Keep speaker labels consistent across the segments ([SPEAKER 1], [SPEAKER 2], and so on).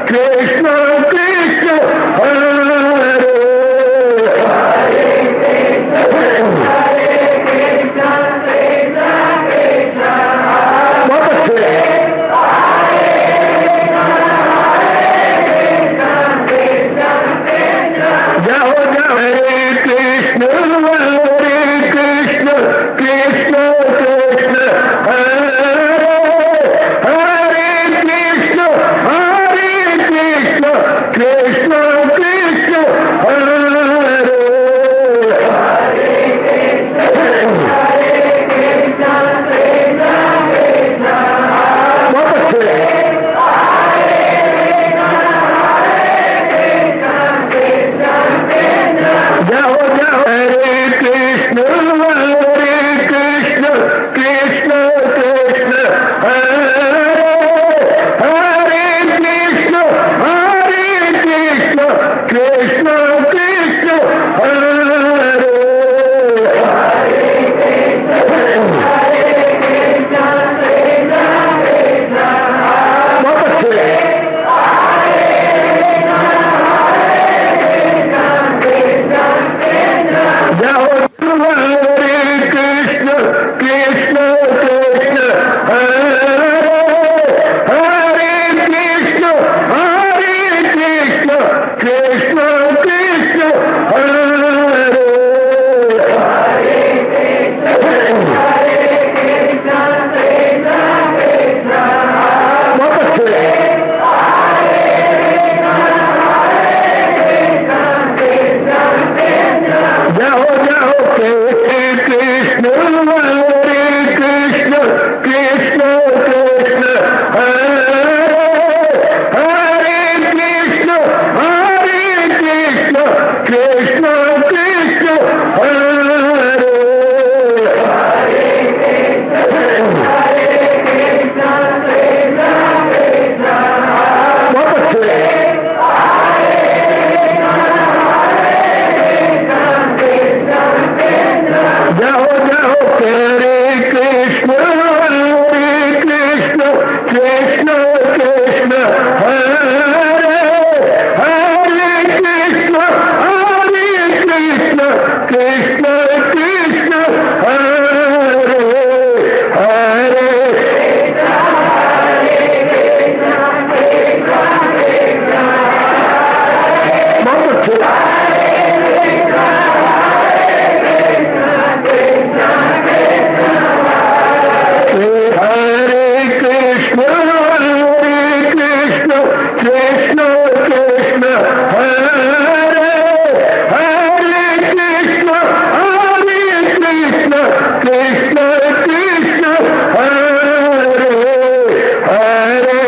[SPEAKER 1] कृष्ण कृष्ण हरे बहुत अच्छे जाओ जाओ हरे कृष्ण कृष्ण कृष्ण हरे हरे कृष्ण कृष्ण कृष्ण हरे बहुत अच्छे जाओ जाओ हरे कृष्ण कृष्ण कृष्ण हरे हरे कृष्ण कृष्ण कृष्ण हरे बहुत अच्छे जाओ हरे कृष्ण कृष्ण हरे हरे कृष्ण कृष्ण कृष्ण हरे बहुत अच्छे जाओ जाओ हरे कृष्ण कृष्ण हरे हरे कृष्ण कृष्ण कृष्ण हरे बहुत अच्छे जाओ जाओ हरे कृष्ण कृष्ण हरे हरे कृष्ण कृष्ण हरे हरे बहुत अच्छे हरे कृष्ण कृष्ण हरे हरे कृष्ण कृष्ण हरे हरे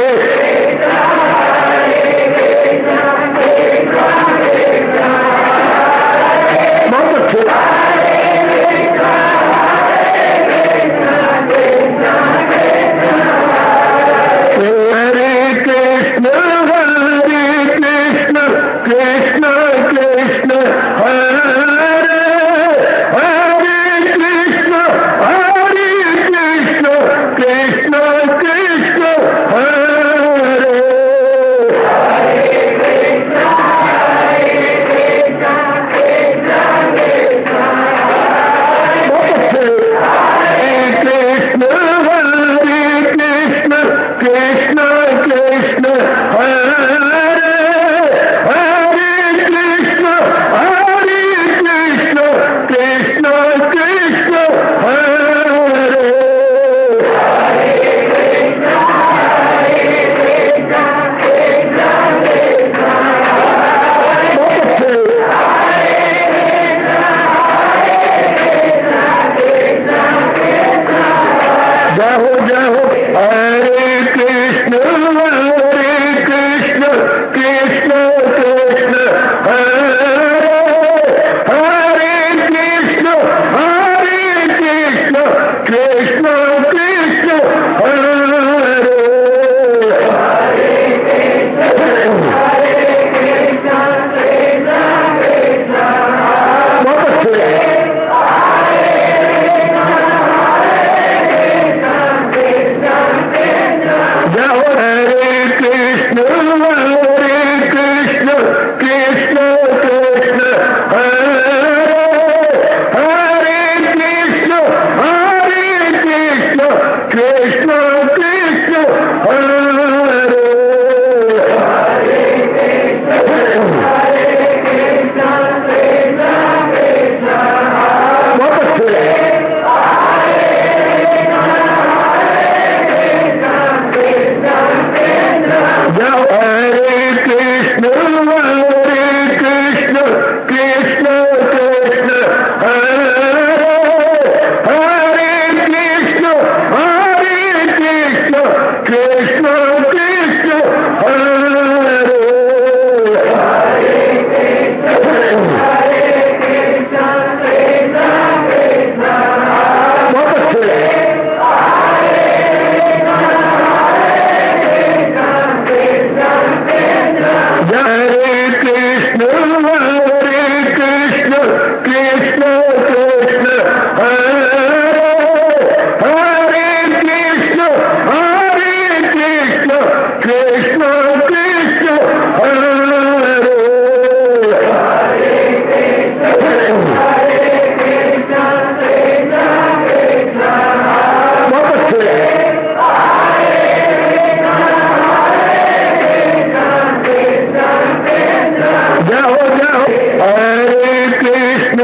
[SPEAKER 1] हरे कृष्ण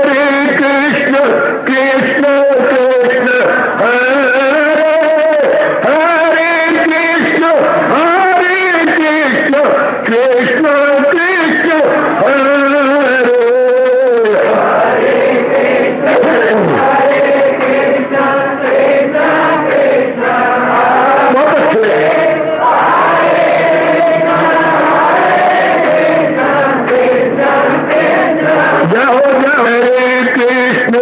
[SPEAKER 1] कृष्ण कृष्ण हरे हरे कृष्ण कृष्ण कृष्ण हरे बहुत अच्छे जाओ जाओ हरे कृष्ण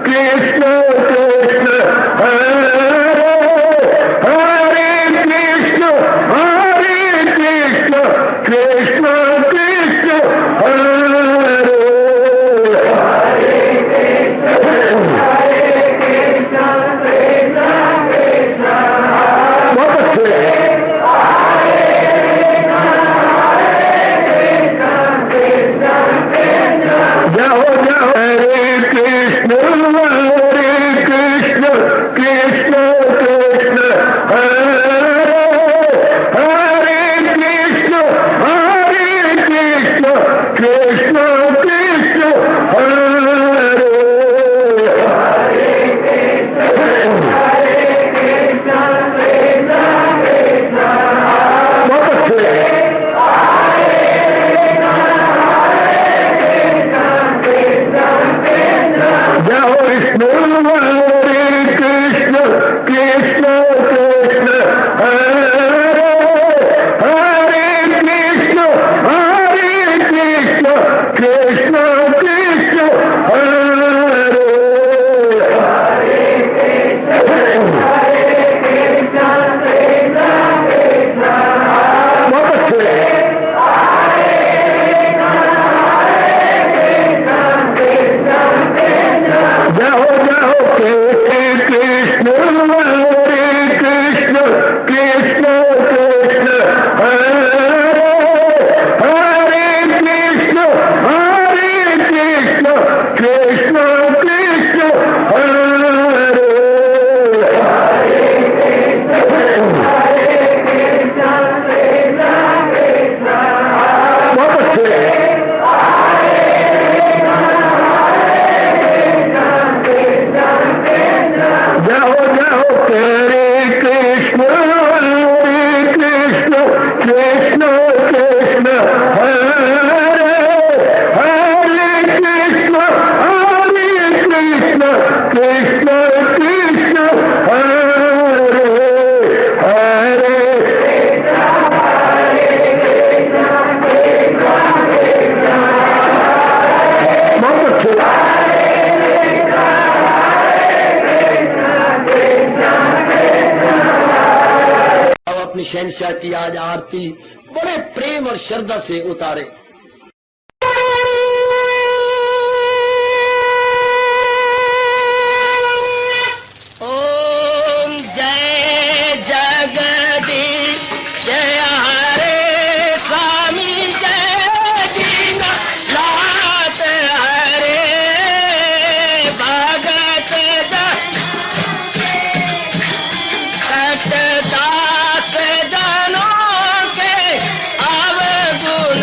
[SPEAKER 1] कृष्ण कृष्ण हरे हरे कृष्ण कृष्ण कृष्ण हरे बहुत अच्छे जाओ जाओ हरे कृष्ण कृष्ण कृष्ण हरे हरे कृष्ण कृष्ण कृष्ण हरे बहुत अच्छे जाओ विष्णु हरे कृष्ण कृष्ण हरे हरे कृष्ण कृष्ण हरे बहुत अच्छे जाओ जाओ कृष्ण कृष्ण कृष्ण हरे हरे कृष्ण कृष्ण हरे बहुत अच्छे जाओ जाओ हरे कृष्ण कृष्ण हरे हरे कृष्ण कृष्ण हरे हरे बहुत अच्छे
[SPEAKER 2] अपनी शहनशाह की आज आरती बड़े प्रेम और श्रद्धा से उतारे। ओम जय जगदीश जय हरे स्वामी जय दीनानाथ हरे भगत दास जनों के अवगुण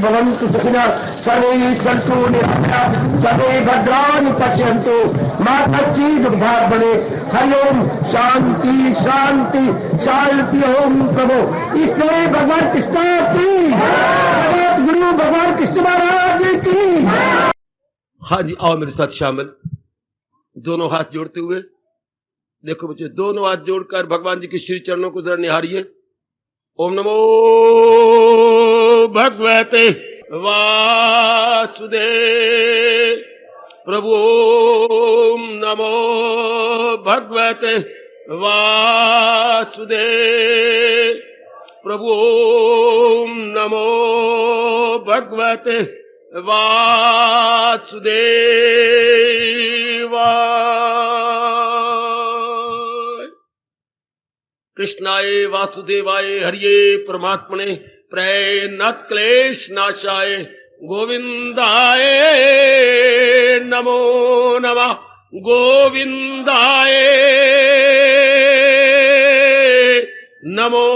[SPEAKER 1] भवन्तु सुखिनः सर्वे सन्तु निरामयाः सर्वे भद्राणि पश्यन्तु मा कश्चित् दुःखात् भवेत्। हरि ओम शांति शांति शांति। ओम प्रभु इसलिए भगवान कृष्ण की गुरु भगवान कृष्ण महाराज की।
[SPEAKER 3] हाँ जी, आओ मेरे साथ शामिल, दोनों हाथ जोड़ते हुए। देखो बच्चे, दोनों हाथ जोड़कर भगवान जी के श्री चरणों को जरा निहारिए। ओम नमो भगवते वासुदेव प्रभु। ओम नमो भगवते वासुदेव प्रभु। ओम नमो भगवते वासुदेवाय। कृष्णाय वासुदेवाय हरिये परमात्मने प्रेरणात् क्लेश नाशाय गोविंदाय नमो नमः। गोविंदाय नमो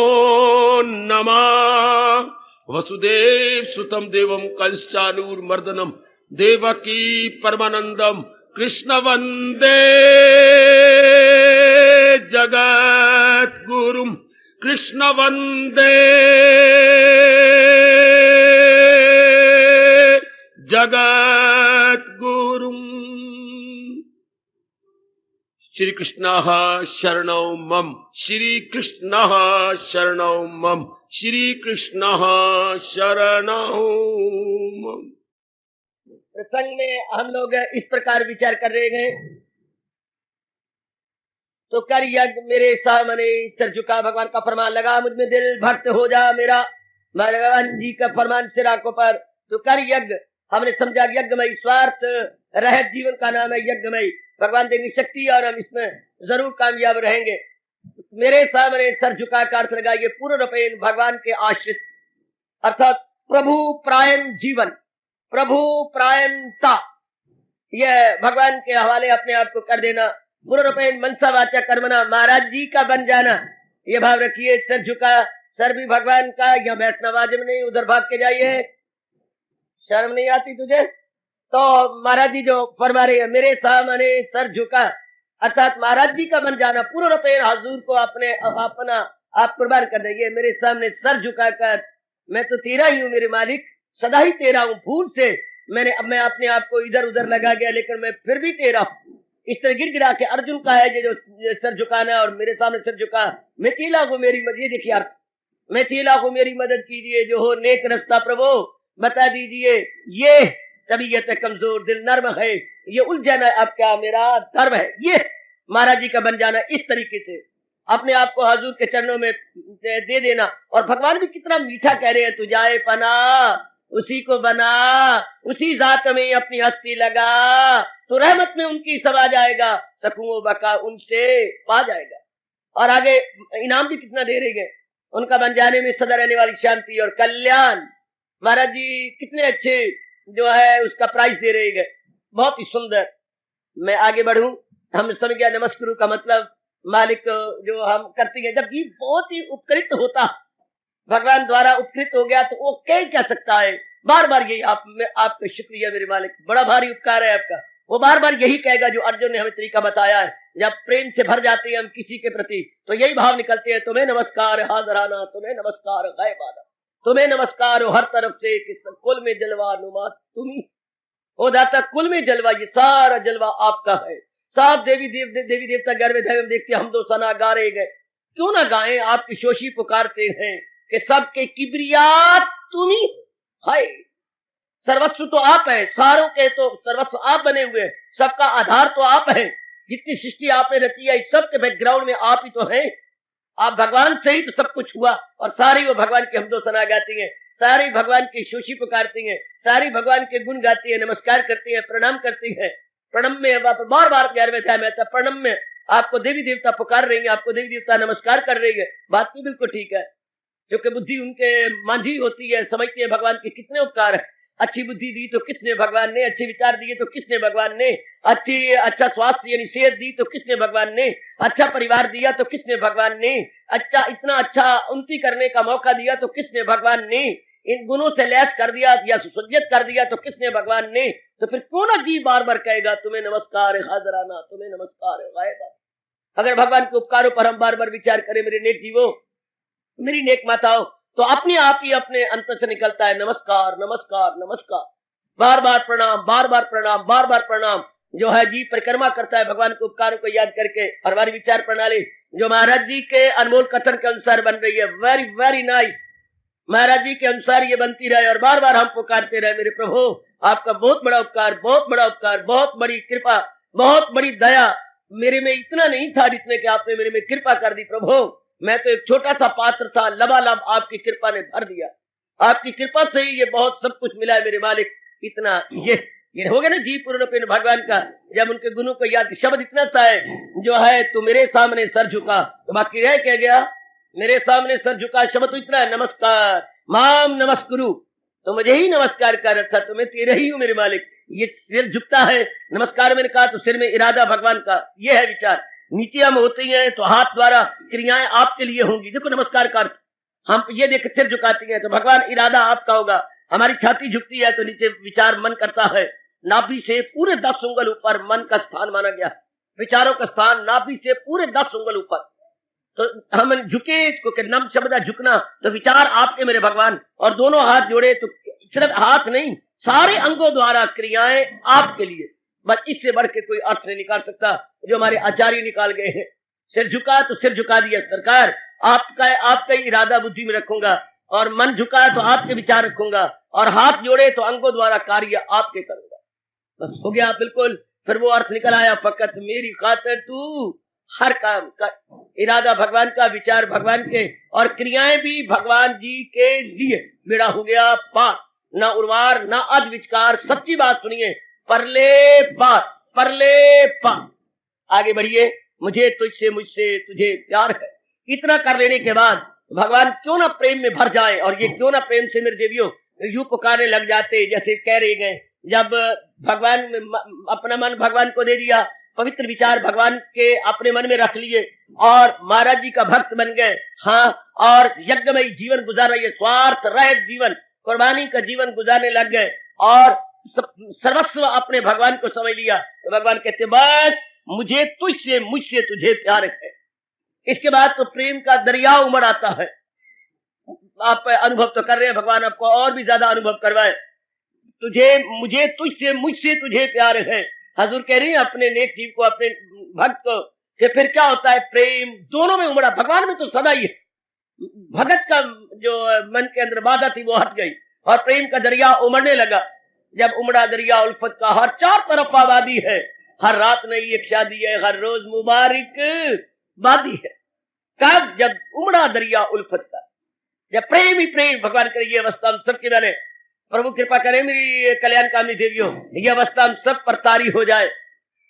[SPEAKER 3] नमः। वसुदेव सुतम देवम कंसचानूरमर्दनम देवकी परमानंदम कृष्ण वंदे जगत गुरुम। कृष्ण वंदे जगत गुरुम। श्री कृष्ण शरणौ मम। श्री कृष्ण शरणौ मम। श्री कृष्ण शरणौ मम।
[SPEAKER 2] प्रसंग में हम लोग इस प्रकार विचार कर रहे हैं। तो कर यज्ञ मेरे सामने सर झुका, भगवान का फरमान लगा मुझ में दिल भक्त हो जा मेरा, भगवान जी का फरमान सिर आंखों पर। तो कर यज्ञ, हमने समझा यज्ञमय स्वार्थ रहित जीवन का नाम है यज्ञमय। भगवान देंगे शक्ति और हम इसमें जरूर कामयाब रहेंगे। मेरे सामने सर झुका का अर्थ लगाइए पूर्ण रूपेण भगवान के आश्रित, अर्थात प्रभु प्रायण जीवन, प्रभु प्रायणता, यह भगवान के हवाले अपने आप को कर देना। पूर्ण रूपेण मनसा वाचा कर्मना, महाराज जी का बन जाना, ये भाव रखिए। सर झुका, सर भी भगवान का। यहाँ बैठना वाजिब नहीं, उधर भाग के जाइए, शर्म नहीं आती तुझे? तो महाराज जी जो फरमा रहे हैं मेरे सामने सर झुका, अर्थात महाराज जी का बन जाना, पूर्ण रूपेण हुजूर को अपने अपना आप कुर्बान कर देंगे। मेरे सामने सर झुका कर मैं तो तेरा ही हूँ मेरे मालिक, सदा ही तेरा हूँ। भूल से मैं अपने आप को इधर उधर लगा गया, लेकिन मैं फिर भी तेरा हूँ। इस तरह गिर गिरा के अर्जुन का है ये जो सर झुकाना और मेरे सामने सर झुका। मैं चीला हूँ मेरी मदद, ये देखिए अर्थ, मैं चीला हूँ मेरी मदद कीजिए, जो हो नेक रास्ता प्रभु बता दीजिए। ये तबीयत कमजोर, दिल नर्म है, ये उलझन है, अब क्या मेरा धर्म है। ये महाराज जी का बन जाना, इस तरीके से अपने आप को हुजूर के चरणों में दे देना। और भगवान भी कितना मीठा कह रहे हैं, तू जाए पना उसी को बना, उसी जात में अपनी हस्ती लगा, तो रहमत में उनकी समा जाएगा, सकूओ बका उनसे पा जाएगा। और आगे इनाम भी कितना दे रहे हैं, उनका बन जाने में सदा रहने वाली शांति और कल्याण। महाराज जी कितने अच्छे जो है उसका प्राइस दे रहे हैं, बहुत ही सुंदर। मैं आगे बढ़ूं, हम समझ गया नमस्कुरु का मतलब मालिक जो हम करते हैं। जब ये बहुत ही उपकृत होता, भगवान द्वारा उपकृत हो गया, तो वो कह क्या सकता है, बार बार यही आपका शुक्रिया मेरे मालिक, बड़ा भारी उपकार है आपका। वो बार बार यही कहेगा जो अर्जुन ने हमें तरीका बताया है। जब प्रेम से भर जाते हैं हम किसी के प्रति, तो यही भाव निकलते हैं, तुम्हें नमस्कार हाजराना, तुम्हें नमस्कार गायबाना, तुम्हें नमस्कार हो हर तरफ से, किस कुल में जलवा नुमा तुम्ही हो जाता, कुल में जलवा, ये सारा जलवा आपका है। सब देवी देवता गर्व धैर्य देखते हम दो सना गा रहे गए, क्यों ना गाएं, आपकी शोषी पुकारते हैं कि सबके किबरियात तुम्ही है। सर्वस्व तो आप है, सारों के तो सर्वस्व आप बने हुए, सबका आधार तो आप है। जितनी सृष्टि आपने रची है, सबके बैकग्राउंड में आप ही तो हैं। आप भगवान से ही तो सब कुछ हुआ, और सारी वो भगवान की हमदो सना गाती हैं, सारी भगवान की शोषी पुकारती हैं, सारी भगवान के गुण गाती है, नमस्कार करती है, प्रणाम करती है। प्रणम में बार बार प्यार में था, मैं प्रणम में आपको देवी देवता पुकार रही है, आपको देवी देवता नमस्कार कर रही है। बात भी बिल्कुल ठीक है, क्योंकि बुद्धि उनके मांझी होती है, समझती है भगवान के कितने उपकार है। अच्छी बुद्धि दी तो किसने, भगवान ने। अच्छे विचार दिए तो किसने, भगवान ने। अच्छा स्वास्थ्य यानी सेहत दी तो किसने, भगवान ने। अच्छा परिवार दिया तो किसने, भगवान ने। अच्छा इतना अच्छा उन्नति करने का मौका दिया तो किसने, भगवान ने। इन गुणों से लैस कर दिया या सुसज्जित कर दिया तो किसने? भगवान ने। तो फिर क्यों ना जीव बार बार कहेगा तुम्हें नमस्कार है हाजराना, तुम्हें नमस्कार है गायबा। अगर भगवान के उपकारों पर हम बार बार विचार करें मेरे नेक जीवों, मेरी नेक माताओं, तो अपने आप ही अपने अंतर से निकलता है नमस्कार नमस्कार नमस्कार, बार बार प्रणाम, बार बार प्रणाम, बार बार प्रणाम। जो है जीव परिक्रमा करता है भगवान के उपकारों को याद करके। और हमारी विचार प्रणाली जो महाराज जी के अनमोल कथन के अनुसार बन रही है, वेरी वेरी नाइस, महाराज जी के अनुसार ये बनती रहे और बार बार हम पुकारते रहे मेरे प्रभु आपका बहुत बड़ा उपकार, बहुत बड़ा उपकार, बहुत बड़ी कृपा, बहुत बड़ी दया। मेरे में इतना नहीं था जितने कि आपने मेरे में कृपा कर दी प्रभु। मैं तो एक छोटा सा पात्र था, लबालब आपकी कृपा ने भर दिया। आपकी कृपा से ही ये बहुत सब कुछ मिला है मेरे मालिक। इतना ये हो गया ना जी पूर्ण भगवान का। जब उनके गुणों को याद, शब्द इतना सा है जो है तू मेरे सामने सर झुका, तो बाकी रह क्या गया? मेरे सामने सर झुका, शब्द तो इतना है नमस्कार माम नमस्कुरु, तो मुझे ही नमस्कार कर रखा, तो मैं तेरे ही हूँ मेरे मालिक। ये सिर झुकता है नमस्कार मैंने कहा, तो सिर में इरादा भगवान का, ये है विचार। नीचे हम होते हैं तो हाथ द्वारा क्रियाएं आपके लिए होंगी। देखो नमस्कार का अर्थ, हम ये देख सिर झुकाती हैं तो भगवान इरादा आपका होगा। हमारी छाती झुकती है तो नीचे विचार मन करता है। नाभि से पूरे 10 उंगल ऊपर मन का स्थान माना गया, विचारों का स्थान नाभि से पूरे 10 उंगल ऊपर। तो हम झुके, क्योंकि नम शब्द है झुकना, तो विचार आपके मेरे भगवान, और दोनों हाथ जोड़े तो सिर्फ हाथ नहीं, सारे अंगों द्वारा क्रियाएं आपके लिए। बस इससे बढ़ के कोई अर्थ नहीं निकाल सकता जो हमारे आचार्य निकाल गए हैं। सिर झुका तो सिर झुका दिया सरकार, आपका ही इरादा बुद्धि में रखूंगा, और मन झुका तो आपके विचार रखूंगा, और हाथ जोड़े तो अंगों द्वारा कार्य आपके करूंगा। बस हो गया बिल्कुल। फिर वो अर्थ निकल आया, फकत मेरी खातिर तू हर काम का, इरादा भगवान का, विचार भगवान के, और क्रियाएं भी भगवान जी के लिए। बेड़ा हो गया पार, ना उर्वार ना अध विचकार। सच्ची बात सुनिए, परले पार, परले पार। आगे बढ़िए, मुझे तुझसे मुझसे तुझे प्यार है। इतना कर लेने के बाद भगवान क्यों ना प्रेम में भर जाए, और ये क्यों ना प्रेम से मेरे देवियों यूं पुकारने लग जाते जैसे कह रहे गए। जब भगवान अपना मन भगवान को दे दिया, पवित्र विचार भगवान के अपने मन में रख लिए, और महाराज जी का भक्त बन गए, हाँ, और यज्ञमय जीवन गुजार रही है, स्वार्थ रहित जीवन, कुर्बानी का जीवन गुजारने लग गए, और सर्वस्व अपने भगवान को समझ लिया। तो भगवान कहते बस मुझे तुझसे मुझसे तुझे प्यार है। इसके बाद तो प्रेम का दरिया उमड़ आता है। आप अनुभव तो कर रहे हैं, भगवान आपको और भी ज्यादा अनुभव करवाए। तुझे मुझे तुझसे मुझसे तुझे प्यार है। हजूर कह रही है अपने नेक जीव को, अपने भक्त को, कि फिर क्या होता है, प्रेम दोनों में उमड़ा। भगवान में तो सदा ही है, भगत का जो मन के अंदर बाधा थी वो हट गई, और प्रेम का दरिया उमड़ने लगा। जब उमड़ा दरिया उल्फत का, हर चार तरफ आबादी है, हर रात नई एक शादी है, हर रोज मुबारक बादी है। कब? जब उमड़ा दरिया उल्फत का, जब प्रेम ही प्रेम। भगवान करे ये अवस्था हम सबके मैंने, प्रभु कृपा करें मेरी कल्याण कामनी देवियों, ये अवस्था हम सब पर तारी हो जाए।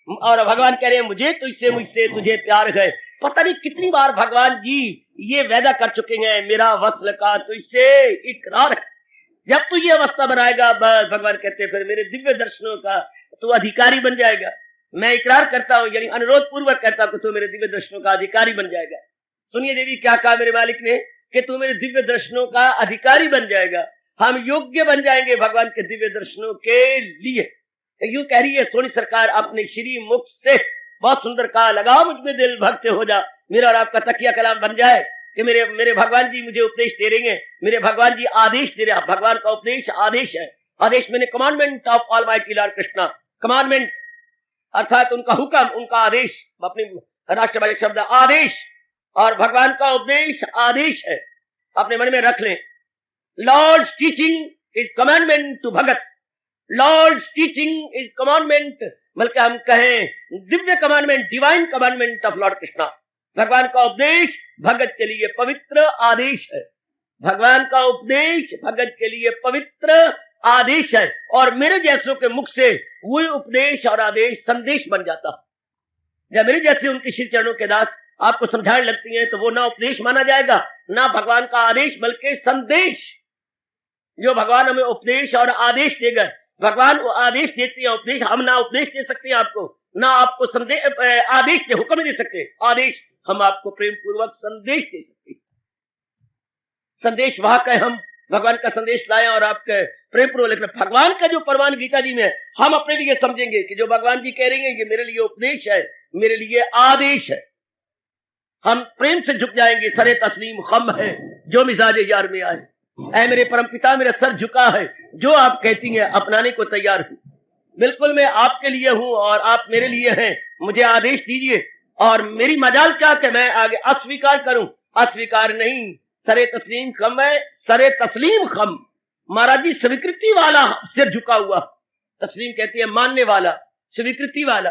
[SPEAKER 2] और भगवान कह रहे हैं मुझे तुझसे मुझसे तुझे प्यार है। पता नहीं कितनी बार भगवान जी ये वादा कर चुके हैं, मेरा वस्ल का तुझसे इकरार है। जब तू ये अवस्था बनाएगा, बस भगवान कहते हैं फिर मेरे दिव्य दर्शनों का तू अधिकारी बन जाएगा। मैं इकरार करता हूं, यानी अनुरोध पूर्वक कहता हूं कि तू मेरे दिव्य दर्शनों का अधिकारी बन जाएगा। सुनिए देवी क्या कहा मेरे मालिक ने, कि तू मेरे दिव्य दर्शनों का अधिकारी बन जाएगा। हम योग्य बन जाएंगे भगवान के दिव्य दर्शनों के लिए। यूं कह रही है सोनी सरकार अपने श्री मुख से, बहुत सुंदर कहा, लगाओ मुझ में दिल भक्त हो जा, मेरा और आपका तकिया कलाम बन जाए कि मेरे भगवान जी मुझे उपदेश दे रहे हैं, मेरे भगवान जी आदेश दे रहे हैं। भगवान का उपदेश आदेश है। आदेश मैंने commandment of almighty Lord Krishna, commandment अर्थात उनका हुक्म, उनका आदेश, अपनी राष्ट्रभाषा शब्द आदेश, और भगवान का उपदेश आदेश है। अपने मन में रख लें, Lord's teaching is commandment to भगत, लॉर्ड्स टीचिंग इज कमांडमेंट, बल्कि हम कहें दिव्य commandment, divine commandment of Lord Krishna. भगवान का उपदेश भगत के लिए पवित्र आदेश है। भगवान का उपदेश भगत के लिए पवित्र आदेश है, और मेरे जैसों के मुख से वही उपदेश और आदेश संदेश बन जाता है। जब मेरे जैसे उनके श्री चरणों के दास आपको समझाने लगती हैं, तो वो ना उपदेश माना जाएगा, ना भगवान का आदेश, बल्कि संदेश। जो भगवान हमें उपदेश और आदेश देगा, भगवान वो आदेश देती है, उपदेश हम ना उपदेश दे सकते हैं आपको, ना आपको आदेश दे, हुक्म दे सकते, आदेश हम आपको प्रेम पूर्वक संदेश दे सकते। संदेश वाहक है हम, भगवान का संदेश लाया और आपके प्रेम पूर्वक लिखना। भगवान का जो परमान गीता जी में हम अपने लिए समझेंगे कि जो भगवान जी कह रहे हैं ये मेरे लिए उपदेश है, मेरे लिए आदेश है, हम प्रेम से झुक जाएंगे। सरे तस्लीम खम है जो मिजाज यार में आए। ऐ मेरे परम पिता, मेरा सर झुका है, जो आप कहती हैं अपनाने को तैयार हूं। बिल्कुल मैं आपके लिए हूं और आप मेरे लिए हैं। मुझे आदेश दीजिए और मेरी मजाल क्या कि मैं आगे अस्वीकार करूं? अस्वीकार नहीं, सरे तस्लीम खम है, सरे तस्लीम खम। महाराज जी स्वीकृति वाला सिर झुका हुआ, तस्लीम कहती है मानने वाला, स्वीकृति वाला,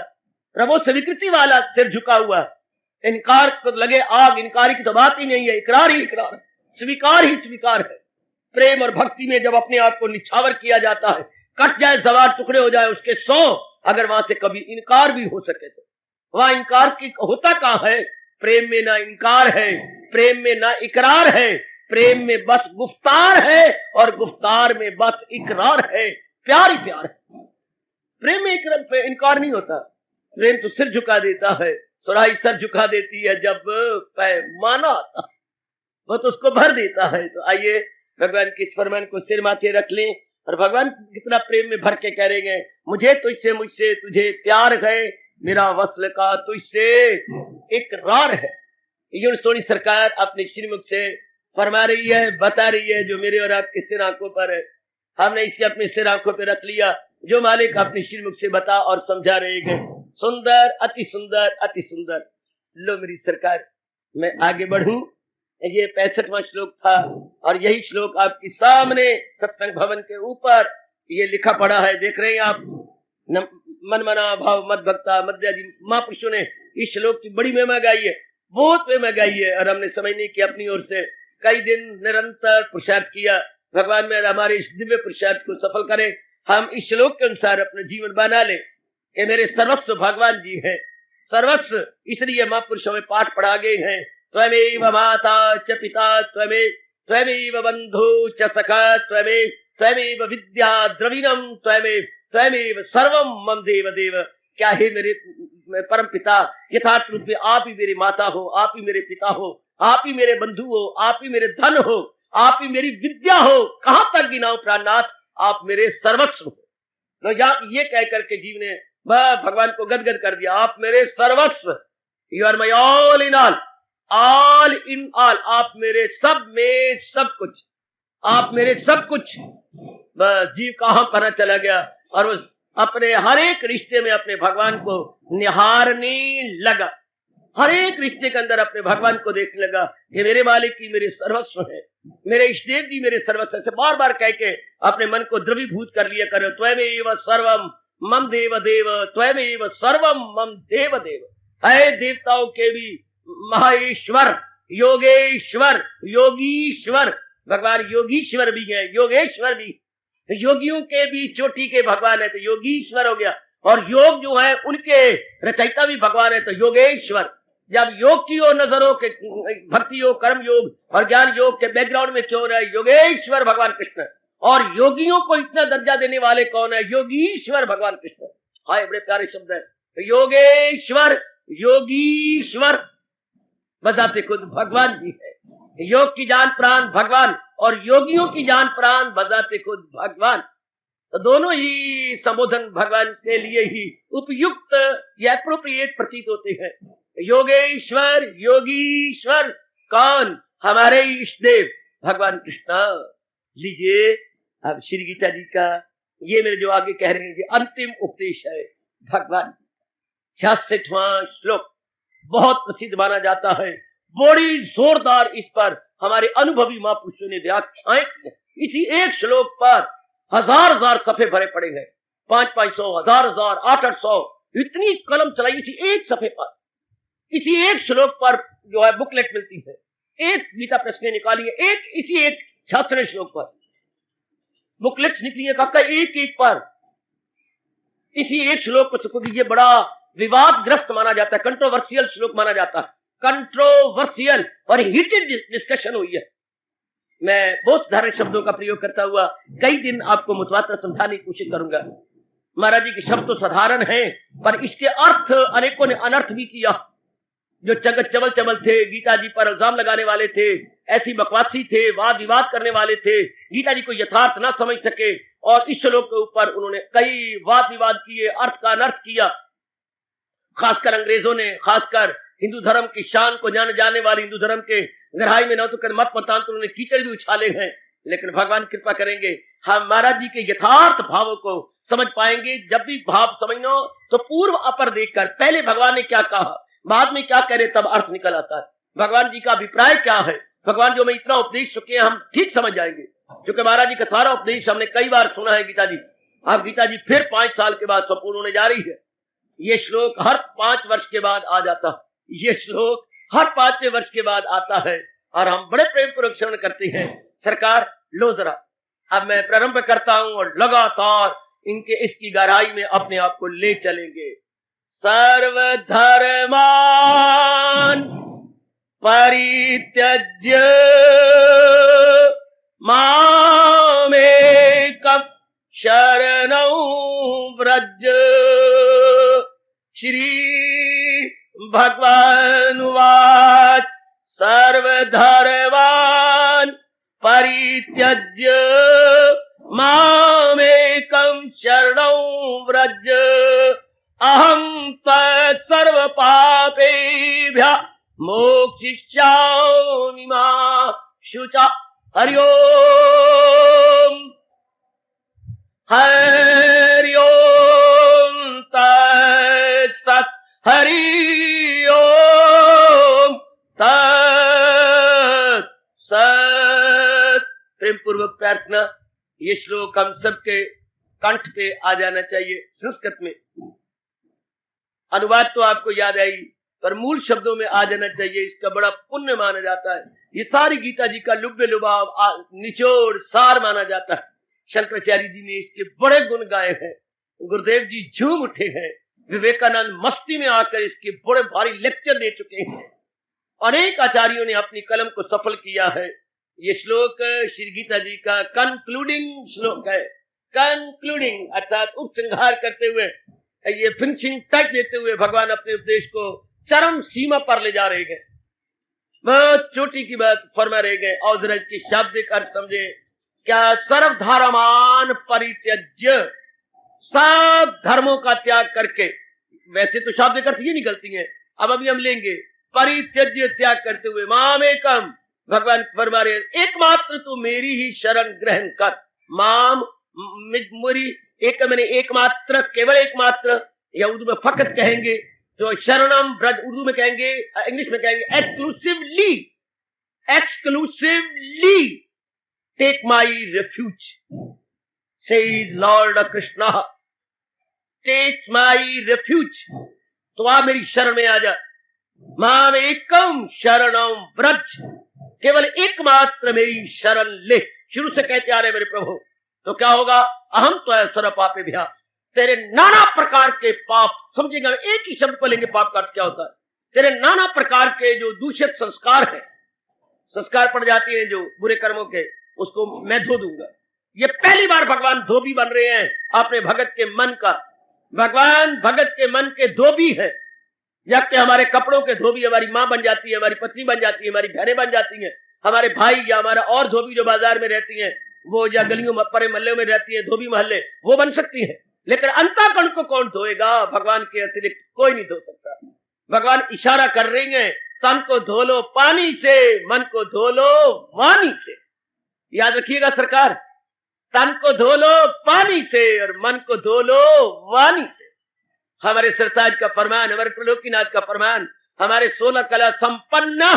[SPEAKER 2] प्रभु स्वीकृति वाला सिर झुका हुआ। इनकार तो लगे आग, इनकार की तो बात ही नहीं है, इकरार ही इकरार है, स्वीकार ही स्वीकार है। प्रेम और भक्ति में जब अपने आप को निछावर किया जाता है, कट जाए सवार टुकड़े हो जाए उसके 100, अगर वहां से कभी इनकार भी हो सके तो वहां इनकार की होता कहां है? प्रेम में ना इनकार है, प्रेम में ना इकरार है, प्रेम में बस गुफ्तार है और गुफ्तार में बस इकरार है। प्यार ही प्यार है, प्रेम में इनकार नहीं होता। प्रेम तो सिर झुका देता है, सुराही सर झुका देती है जब पैमाना आता, वो तो उसको भर देता है। तो आइए भगवान के इस फरमान को सिर माथे रख लें और भगवान कितना प्रेम में भर के कह रहे हैं, मुझे तुझसे मुझसे तुझे प्यार है, मेरा वस्ल का तुझसे इकरार है। ये सोनी सरकार अपने श्रीमुख से फरमा रही है, बता रही है, जो मेरे और आपके सिर आंखों पर है, हमने इसके अपने सिर आंखों पर रख लिया, जो मालिक अपने श्रीमुख से बता और समझा रहे गए। सुंदर, अति सुंदर, अति सुंदर। लो मेरी सरकार, मैं आगे बढ़ूं। ये 65वां श्लोक था और यही श्लोक आपके सामने सत्संग भवन के ऊपर ये लिखा पड़ा है, देख रहे हैं आप। मन मना भाव मत भक्ता मध्याजी महापुरुषों ने इस श्लोक की बड़ी महिमा गाई है, बहुत महिमा गाई है और हमने समझने की अपनी ओर से कई दिन निरंतर पुरुषार्थ किया। भगवान में हमारे इस दिव्य पुरुषार्थ को सफल करें, हम इस श्लोक के अनुसार अपना जीवन बना ले कि मेरे सर्वस्व भगवान जी हैं, सर्वस्व। इसलिए महापुरुषों में पाठ पढ़ा गए हैं, त्वमेव माता च पिता त्वमेव बंधु च सखा त्वमेव विद्या द्रविणम त्वमेव सर्वम मम देव देव। क्या है मेरे परम पिता, यथार्थ रूप में आप ही मेरी माता हो, आप ही मेरे पिता हो, आप ही मेरे बंधु हो, आप ही मेरे धन हो, आप ही मेरी विद्या हो। कहां तक गिनाऊं प्राणनाथ, आप मेरे सर्वस्व हो। तो ये कह करके जीव ने भगवान को गदगद कर दिया, आप मेरे सर्वस्व, you are my all in all, आप मेरे सब में सब कुछ, आप मेरे सब कुछ। जीव कहां पर चला गया और उस अपने हर एक रिश्ते में अपने भगवान को निहारने लगा, हर एक रिश्ते के अंदर अपने भगवान को देखने लगा कि मेरे मालिक की मेरे सर्वस्व है, मेरे इष्टदेव जी मेरे सर्वस्व से बार बार कह के अपने मन को द्रवीभूत कर लिया करो। त्वमेव सर्वम मम देव देव, त्वमेव सर्वम मम देव देव। है देवताओं के भी महेश्वर, योगेश्वर, योगीश्वर, भगवान योगीश्वर भी है, योगेश्वर भी, योगियों के भी चोटी के भगवान है तो योगीश्वर हो गया। और योग जो है उनके रचयिता भी भगवान है तो योगेश्वर। जब योग की ओर नजर हो के भक्ति योग, कर्म योग और ज्ञान योग के बैकग्राउंड में क्यों है योगेश्वर भगवान कृष्ण, और योगियों को इतना दर्जा देने वाले कौन है? योगीश्वर भगवान कृष्ण। हाय बड़े प्यारे शब्द है, योगेश्वर, योगीश्वर, बजाते खुद भगवान जी है। योग की जान प्राण भगवान और योगियों की जान प्राण बजाते खुद भगवान। तो दोनों ही संबोधन भगवान के लिए ही उपयुक्त या एप्रोप्रिएट प्रतीत होते हैं। योगेश्वर, योगीश्वर कौन? हमारे इष्ट देव भगवान कृष्ण। लीजिए अब श्री गीता जी का ये मेरे जो आगे कह रहे हैं ये अंतिम उपदेश है भगवान। 66वां श्लोक बहुत प्रसिद्ध माना जाता है, बड़ी जोरदार इस पर हमारे अनुभवी महापुरुषों ने व्याख्याएं की। इसी एक श्लोक पर हजार हजार सफे भरे पड़े हैं, 500-500, 1000-1000, 800, इतनी कलम चलाई इसी एक सफे पर, इसी एक श्लोक पर जो है बुकलेट मिलती है। एक गीता प्रेस ने निकाली है, एक इसी एक 66वें श्लोक पर बुकलेट्स निकली है, काका एक एक पर इसी एक श्लोक को। ये बड़ा विवादग्रस्त माना जाता है, कंट्रोवर्शियल श्लोक माना जाता है, कंट्रोवर्शियल और हीटेड डिस्कशन हुई है। मैं बहुत साधारण शब्दों का प्रयोग करता हुआ कई दिन आपको मुतवातर समझाने की कोशिश करूंगा। महाराज जी के शब्द तो साधारण हैं पर इसके अर्थ अनेकों ने अनर्थ भी किया।
[SPEAKER 3] जो चगत चबल चबल थे, गीता जी पर इल्जाम लगाने वाले थे, ऐसी बकवासी थे, वाद विवाद करने वाले थे, गीता जी को यथार्थ ना समझ सके और इस श्लोक के ऊपर उन्होंने कई वाद विवाद किए, अर्थ का अनर्थ किया। खासकर अंग्रेजों ने, खासकर हिंदू धर्म की शान को जाने वाले हिंदू धर्म के गहराई में न तो कर मत मतांतरों ने कीचड़ भी उछाले हैं। लेकिन भगवान कृपा करेंगे, हम महाराज जी के यथार्थ भावों को समझ पाएंगे। जब भी भाव समझना हो तो पूर्व अपर देखकर, पहले भगवान ने क्या कहा, बाद में क्या करे, तब अर्थ निकल आता है। भगवान जी का अभिप्राय क्या है, भगवान जो हमें इतना उपदेश चुके हैं, हम ठीक समझ जाएंगे। क्योंकि महाराज जी का सारा उपदेश हमने कई बार सुना है गीता जी। अब गीता जी फिर 5 साल के बाद संपूर्ण होने जा रही है। ये श्लोक हर 5 वर्ष के बाद आ जाता है, ये श्लोक हर 5वें वर्ष के बाद आता है और हम बड़े प्रेम पूर्वक श्रवण करते हैं। सरकार लो जरा, अब मैं प्रारंभ करता हूं और लगातार इनके इसकी गहराई में अपने आप को ले चलेंगे। सर्वधर्मान परित्यज्य मामेकं शरणं व्रज। श्री भगवान उवाच सर्वधर्मान् परित्यज्य मामेकं शरणं व्रज। अहं तत्सर्व पापेभ्यः मोक्षयिष्यामि मा शुचा। हरि ओम हरि ओम तत्सत्। हरि ओम तत्सत्। प्रेम पूर्वक प्रार्थना, ये श्लोक हम सबके कंठ पे आ जाना चाहिए। संस्कृत में अनुवाद तो आपको याद आई, पर मूल शब्दों में आ जाना चाहिए। इसका बड़ा पुण्य माना जाता है। ये सारी गीता जी का लुब्बे लुबाव, निचोड़, सार माना जाता है। शंकराचार्य जी ने इसके बड़े गुण गाए हैं, गुरुदेव जी झूम उठे हैं, विवेकानंद मस्ती में आकर इसके बड़े भारी लेक्चर दे चुके हैं। अनेक आचार्यों ने अपनी कलम को सफल किया है। ये श्लोक श्री गीता जी का कंक्लूडिंग श्लोक है। कंक्लूडिंग अर्थात उपसंहार करते हुए, ये फिनिशिंग टच देते हुए भगवान अपने उपदेश को चरम सीमा पर ले जा रहे हैं। बहुत छोटी की बात फरमा रहे गए और जरा इसकी शाब्दिक अर्थ समझे। क्या सर्वधर्मान परित्यज्य, सब धर्मों का त्याग करके, वैसे तो शाब्दिक अर्थ ये निकलती है, अब अभी हम लेंगे परित्यज्य, त्याग करते हुए मामेकम, भगवान फरमा रहे एकमात्र तू मेरी ही शरण ग्रहण कर। माम मेरी एक, मैंने एकमात्र, केवल एकमात्र, या उर्दू में फकत कहेंगे तो शरणम ब्रज, उर्दू में कहेंगे, इंग्लिश में कहेंगे exclusively, exclusively take my refuge, says Lord Krishna, take my refuge. तो आप मेरी शरण में आ जा। माम एकम शरणम ब्रज, केवल एकमात्र मेरी शरण ले। शुरू से कहते आ रहे मेरे प्रभु, तो क्या होगा, अहम तो सर्व पापे भ्या, तेरे नाना प्रकार के पाप, समझेगा एक ही शब्द को लेंगे, पाप का अर्थ क्या होता है। तेरे नाना प्रकार के जो दूषित संस्कार है, संस्कार पड़ जाते हैं जो बुरे कर्मों के, उसको मैं धो दूंगा। ये पहली बार भगवान धोबी बन रहे हैं अपने भगत के मन का। भगवान भगत के मन के धोबी है। जबकि हमारे कपड़ों के धोबी हमारी माँ बन जाती है, हमारी पत्नी बन जाती है, हमारी बहनें बन जाती हैं, हमारे भाई या हमारा और धोबी जो बाजार में रहती हैं, वो या गलियों में परे महल्ले में रहती है, धोबी महल्ले, वो बन सकती है। लेकिन अंतःकरण को कौन धोएगा, भगवान के अतिरिक्त कोई नहीं धो सकता। भगवान इशारा कर रहे हैं, तन को धो लो पानी से, मन को धो लो वाणी से। याद रखिएगा सरकार, तन को धो लो पानी से और मन को धो लो वाणी से। हमारे सरताज का फरमान, हमारे त्रिलोकीनाथ का फरमान, हमारे 16 कला संपन्न,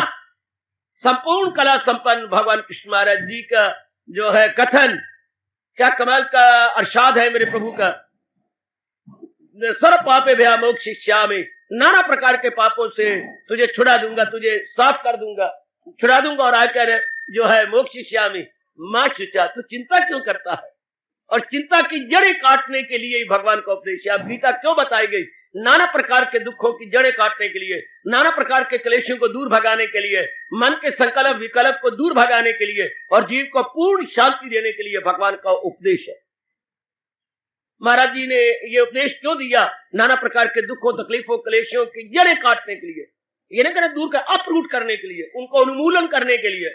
[SPEAKER 3] संपूर्ण कला संपन्न भगवान कृष्ण महाराज जी का जो है कथन, क्या कमाल का अरशाद है मेरे प्रभु का। सर्व पापे भया मोक्षयिष्यामि, नाना प्रकार के पापों से तुझे छुड़ा दूंगा, तुझे साफ कर दूंगा, छुड़ा दूंगा। और आकर जो है मोक्षयिष्यामि मां शुचा, तू चिंता क्यों करता है। और चिंता की जड़ें काटने के लिए ही भगवान का उपदेश है। अब गीता क्यों बताई गई, नाना प्रकार के दुखों की जड़ें काटने के लिए, नाना प्रकार के क्लेशों को दूर भगाने के लिए, मन के संकल्प विकल्प को दूर भगाने के लिए और जीव को पूर्ण शांति देने के लिए भगवान का उपदेश है। महाराज जी ने ये उपदेश क्यों दिया, नाना प्रकार के दुखों, तकलीफों, क्लेशों की जड़ें काटने के लिए। ये नहीं कहना दूर कर, अपरूट करने के लिए, उनको उन्मूलन करने के लिए,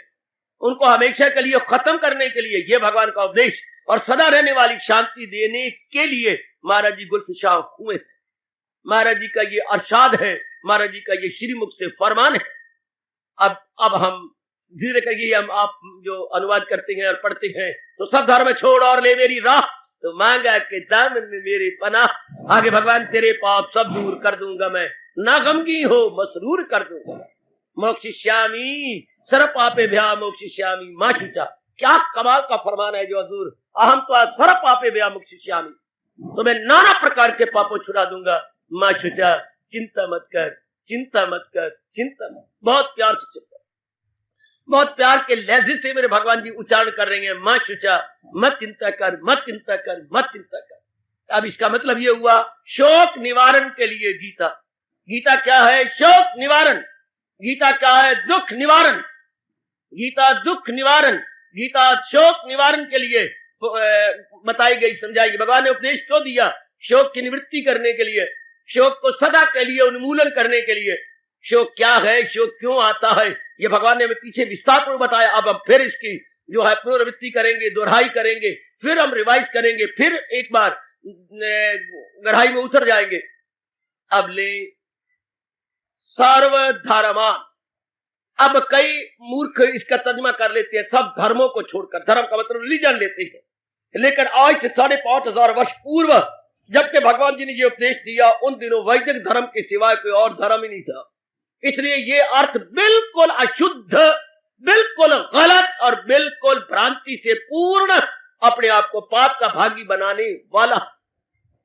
[SPEAKER 3] उनको हमेशा के लिए खत्म करने के लिए, ये भगवान का उपदेश और सदा रहने वाली शांति देने के लिए महाराज जी गुलफिशा हुए थे। महाराज जी का ये अरशाद है, महाराज जी का ये श्रीमुख से फरमान है। अब हम धीरे करके हम आप जो अनुवाद करते हैं और पढ़ते हैं, तो सब धर्म छोड़ और ले मेरी राह, तो मांगा के दामन में मेरी पनाह, आगे भगवान तेरे पाप सब दूर कर दूंगा मैं, ना गमगी हो मसरूर कर दूंगा। मोक्षिष्यामि सर्व पापे भ्या मोक्षिष्यामि मां शुचा। क्या कमाल का फरमान है जो हजूर, अहम तो सर्व पापे भ्या मोक्षिष्यामि, तो मैं नाना प्रकार के पापों छुड़ा दूंगा। मां शुचा, चिंता मत कर, चिंता मत कर, चिंता मत। बहुत प्यार से चिंता, बहुत प्यार के लहजे से मेरे भगवान जी उच्चारण कर रहे हैं, मां शुचा, मत चिंता कर, मत चिंता कर, मत चिंता कर। अब इसका मतलब ये हुआ शोक निवारण के लिए गीता। गीता क्या है? शोक निवारण। गीता क्या है? दुख निवारण। गीता दुख निवारण, गीता शोक निवारण के लिए बताई गई, समझाई गई। भगवान ने उपदेश क्यों दिया? शोक की निवृत्ति करने के लिए, शोक को सदा के लिए उन्मूलन करने के लिए। शोक क्या है, शोक क्यों आता है, ये भगवान ने हमें पीछे विस्तार पूर्वक बताया। अब हम फिर इसकी जो है पुनरावृत्ति करेंगे, दोहराई करेंगे, फिर हम रिवाइज करेंगे, फिर एक बार गहराई में उतर जाएंगे। अब ले सर्वधर्मान। अब कई मूर्ख इसका तर्जुमा कर लेते हैं सब धर्मों को छोड़कर, धर्म का मतलब रिलीजन लेते हैं, लेकिन आज से 5,500 वर्ष पूर्व जबकि भगवान जी ने ये उपदेश दिया, उन दिनों वैदिक धर्म के सिवाय कोई और धर्म ही नहीं था। इसलिए ये अर्थ बिल्कुल अशुद्ध, बिल्कुल गलत और बिल्कुल भ्रांति से पूर्ण, अपने आप को पाप का भागी बनाने वाला।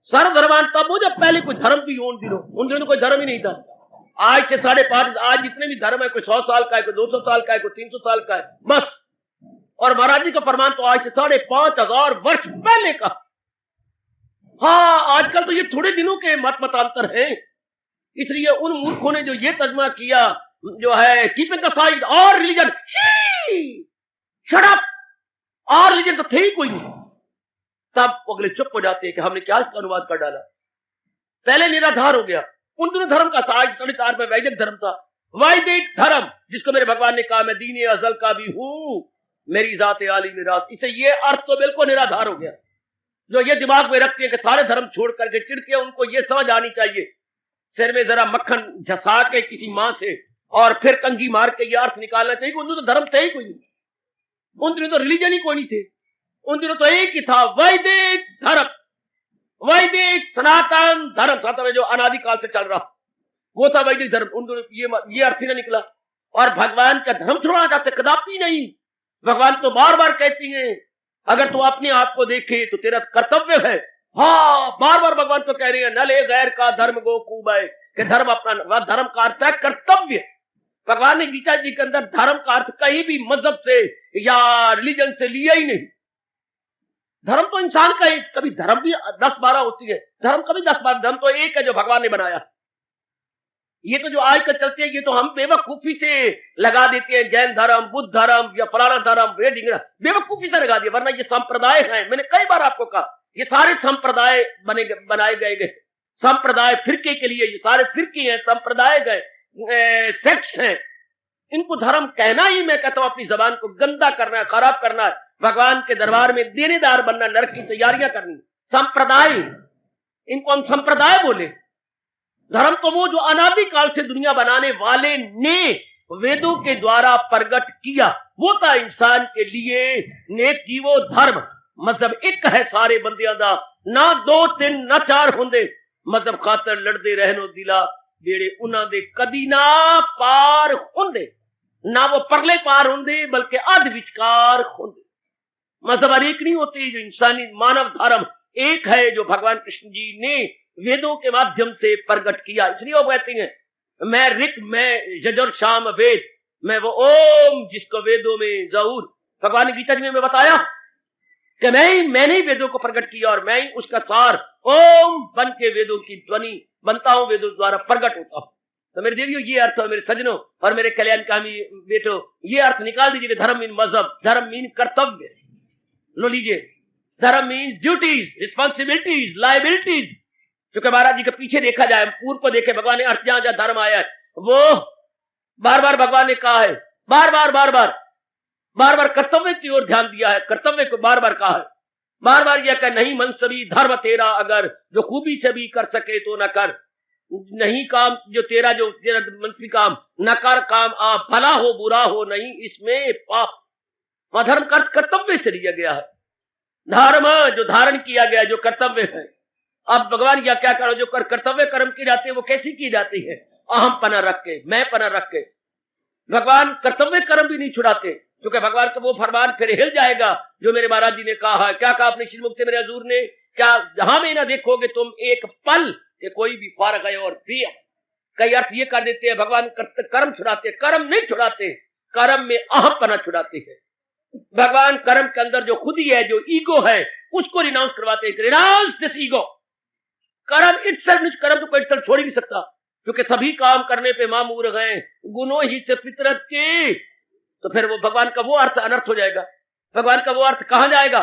[SPEAKER 3] सर्वधर्मान तब हो जब पहले कोई धर्म भी हो, उन दिनों कोई धर्म ही नहीं था। आज से 5,500, आज जितने भी धर्म है, कोई 100 साल का है, कोई 200 साल का है, कोई 300 साल का है, बस। और महाराज जी का फरमान तो आज से 5,500 वर्ष पहले का। हाँ, आजकल तो ये थोड़े दिनों के मतांतर हैं। इसलिए उन मूर्खों ने जो ये तर्जुमा किया जो है कीपिंग द साइड और रिलीजन, शट अप, और रिलीजन तो थे ही कोई नहीं, तब अगले चुप हो जाते हैं कि हमने क्या इसका अनुवाद कर डाला। पहले निराधार हो गया। उन दोनों धर्म का था, आज 4.5 में वैदिक धर्म था। वैदिक धर्म जिसको मेरे भगवान ने कहा मैं दीन अजल का भी हूं, मेरी जाते आली निराश, इसे ये अर्थ तो बिल्कुल निराधार हो गया। जो ये दिमाग में रखते हैं कि सारे धर्म छोड़ करके चिढ़ते हैं, उनको ये समझ आनी चाहिए, सिर में जरा मक्खन झसा के किसी मां से और फिर कंघी मार के ये अर्थ निकालना चाहिए। उन दिनों तो धर्म थे ही कोई नहीं, उन दिनों तो रिलीजन ही कोई नहीं थे। उन दिनों तो एक ही था, वैदिक धर्म, वैदिक सनातन धर्म, सनातन जो अनादिकाल से चल रहा, वो था वैदिक धर्म। उन दोनों ये अर्थ ही ना निकला। और भगवान का धर्म छोड़ना चाहते? कदापि नहीं। भगवान तो बार बार कहती हैं अगर तू अपने आप को देखे तो तेरा कर्तव्य है। हाँ, बार बार भगवान तो कह रहे हैं न ले गैर का धर्म गो कूबय, कि धर्म अपना, धर्म का अर्थ है कर्तव्य। भगवान ने गीता जी के अंदर धर्म का अर्थ कहीं भी मजहब से या रिलीजन से लिया ही नहीं। धर्म तो इंसान का है, कभी धर्म भी 10-12 होती है, धर्म कभी 10-12, धर्म तो एक है जो भगवान ने बनाया। ये तो जो आजकल चलते हैं, ये तो हम बेवकूफी से लगा देते हैं, जैन धर्म, बुद्ध धर्म या फलाना धर्म, वेदिक, बेवकूफी से लगा दिया। वरना ये संप्रदाय हैं, मैंने कई बार आपको कहा, ये सारे संप्रदाय बनाए गए संप्रदाय फिरके के लिए, ये सारे फिरके हैं, संप्रदाय गए सेक्ट्स हैं। इनको धर्म कहना ही, मैं कहता हूं, अपनी जबान को गंदा करना है, खराब करना है, भगवान के दरबार में देनेदार बनना, नरक की तैयारियां करनी। संप्रदाय, इनको हम संप्रदाय बोले। धर्म तो वो जो अनादिकाल से दुनिया बनाने वाले ने वेदों के द्वारा प्रकट किया, वो था इंसान के लिए नेक जीवो धर्म। मतलब एक है सारे बंदियां दा, ना 2 3 ना 4 होंदे, मतलब खातर लड़ते रहनो दिला बेड़े उन्हां दे कदी ना पार होंदे, ना वो परले पार होंदे बल्कि अध विचकार होंदे। मतलब अनेक नहीं होती, जो इंसानी मानव धर्म एक है, जो भगवान कृष्ण जी ने वेदों के माध्यम से प्रकट किया। इसलिए वो कहते हैं मैं ऋक, मैं यजुर, शाम वेद, मैं वो ओम जिसको वेदों में जरूर, भगवान ने गीता जी में बताया कि मैंने ही वेदों को प्रकट किया और मैं ही उसका सार ओम बन के वेदों की ध्वनि बनता हूं, वेदों द्वारा प्रकट होता हूं। तो मेरे देवियों, ये अर्थ है, मेरे सजनों और मेरे कल्याणकामी बेटो, ये अर्थ निकाल दीजिए। धर्म मीन मजहब, धर्म मीन कर्तव्य, लो लीजिए। धर्म मीन ड्यूटीज, रिस्पॉन्सिबिलिटीज, लाइबिलिटीज। क्योंकि महाराज जी के पीछे देखा जाए, पूर्व को देखे, भगवान ने अर्थ जहां जहां धर्म आया है वो बार बार भगवान ने कहा है, बार बार कर्तव्य की ओर ध्यान दिया है, कर्तव्य को बार बार कहा है, बार बार यह कह नहीं मनसबी धर्म तेरा, अगर जो खूबी से भी कर सके तो न कर, नहीं काम जो तेरा मंत्री काम न कर, काम आप भला हो बुरा हो नहीं इसमें पाप। धर्म का कर्तव्य से लिया गया है, धर्म जो धारण किया गया, जो कर्तव्य है। अब भगवान या क्या करो, जो कर्तव्य कर्म की जाती है वो कैसी की जाती है? अहम पना रख के, मैं पना रख के। भगवान कर्तव्य कर्म भी नहीं छुड़ाते, क्योंकि भगवान का वो फरमान फिर हिल जाएगा जो मेरे महाराज जी ने कहा है। क्या कहा अपने श्रीमुख से मेरे हजूर ने? क्या जहां में ना देखोगे तुम एक पल के कोई भी फारग है और प्रिय। कई अर्थ ये कर देते हैं भगवान कर्म छुड़ाते, कर्म नहीं छुड़ाते, कर्म में अहम पना छुड़ाते हैं। भगवान कर्म के अंदर जो खुदी है, जो ईगो है, उसको रिनाउंस करवाते हैं। Renounce this ego. कर्म इटसेल्फ, कर्म तो कोई इटसेल्फ छोड़ ही नहीं सकता, क्योंकि सभी काम करने पे मामूर हैं गुनों ही से फितरत के। तो फिर वो भगवान का वो अर्थ अनर्थ हो जाएगा। भगवान का वो अर्थ कहां जाएगा?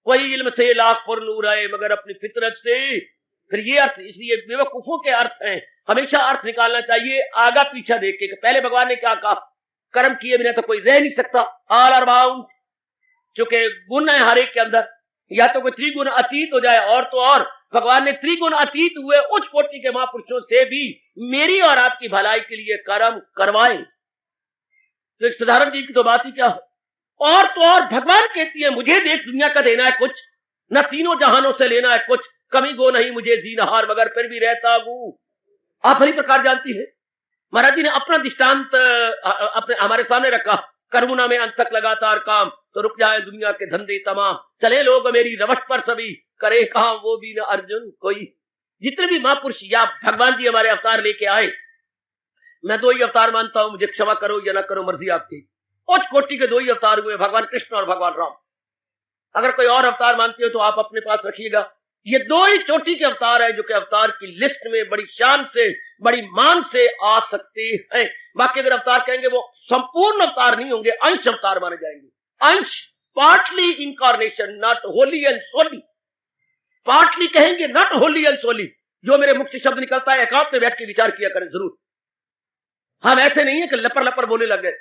[SPEAKER 3] वही इल्म से लाख पर नूर आए मगर अपनी फितरत से। फिर ये अर्थ, इसलिए बेवकूफों के अर्थ हैं, हमेशा अर्थ निकालना चाहिए आगा पीछा देख के। पहले भगवान ने क्या कहा? कर्म किए बिना तो कोई रह नहीं सकता, ऑल आर बाउंड। चूंकि गुण है हर एक के अंदर, या तो कोई त्रिगुण अतीत हो जाए, और तो और भगवान ने त्रिगुण अतीत हुए उच्च कोटि के महापुरुषों से भी मेरी और आपकी भलाई के लिए कर्म करवाए। तो एक साधारण जीव की तो बात ही क्या है। और तो और भगवान कहती है मुझे देख दुनिया का देना है कुछ, न तीनों जहानों से लेना है कुछ, कमी गो नहीं मुझे जीनहार मगर फिर भी रहता हूं। आप भली प्रकार जानती है, महाराज जी ने अपना दृष्टांत अपने हमारे सामने रखा। करुणा में अंत तक लगातार काम, तो रुक जाए दुनिया के धंधे तमाम, चले लोग मेरी रवश पर सभी, करे कहा वो भी न अर्जुन कोई। जितने भी महापुरुष या भगवान जी हमारे अवतार लेके आए, मैं दो ही अवतार मानता हूं, मुझे क्षमा करो या ना करो मर्जी आपकी। उच्च कोटि के दो ही अवतार हुए, भगवान कृष्ण और भगवान राम। अगर कोई और अवतार मानते हो तो आप अपने पास रखिएगा। ये दो ही चोटी के अवतार है जो कि अवतार की लिस्ट में बड़ी शान से, बड़ी मान से आ सकते हैं। बाकी अगर अवतार कहेंगे वो संपूर्ण अवतार नहीं होंगे, अंश अवतार माने जाएंगे। अंश, partly incarnation, not wholly and solely. Partly कहेंगे, नॉट होली एंड सोली। जो मेरे मुख से शब्द निकलता है एकांत में बैठ के विचार किया करें जरूर। हम ऐसे नहीं है कि लपर लपर बोले लग गए।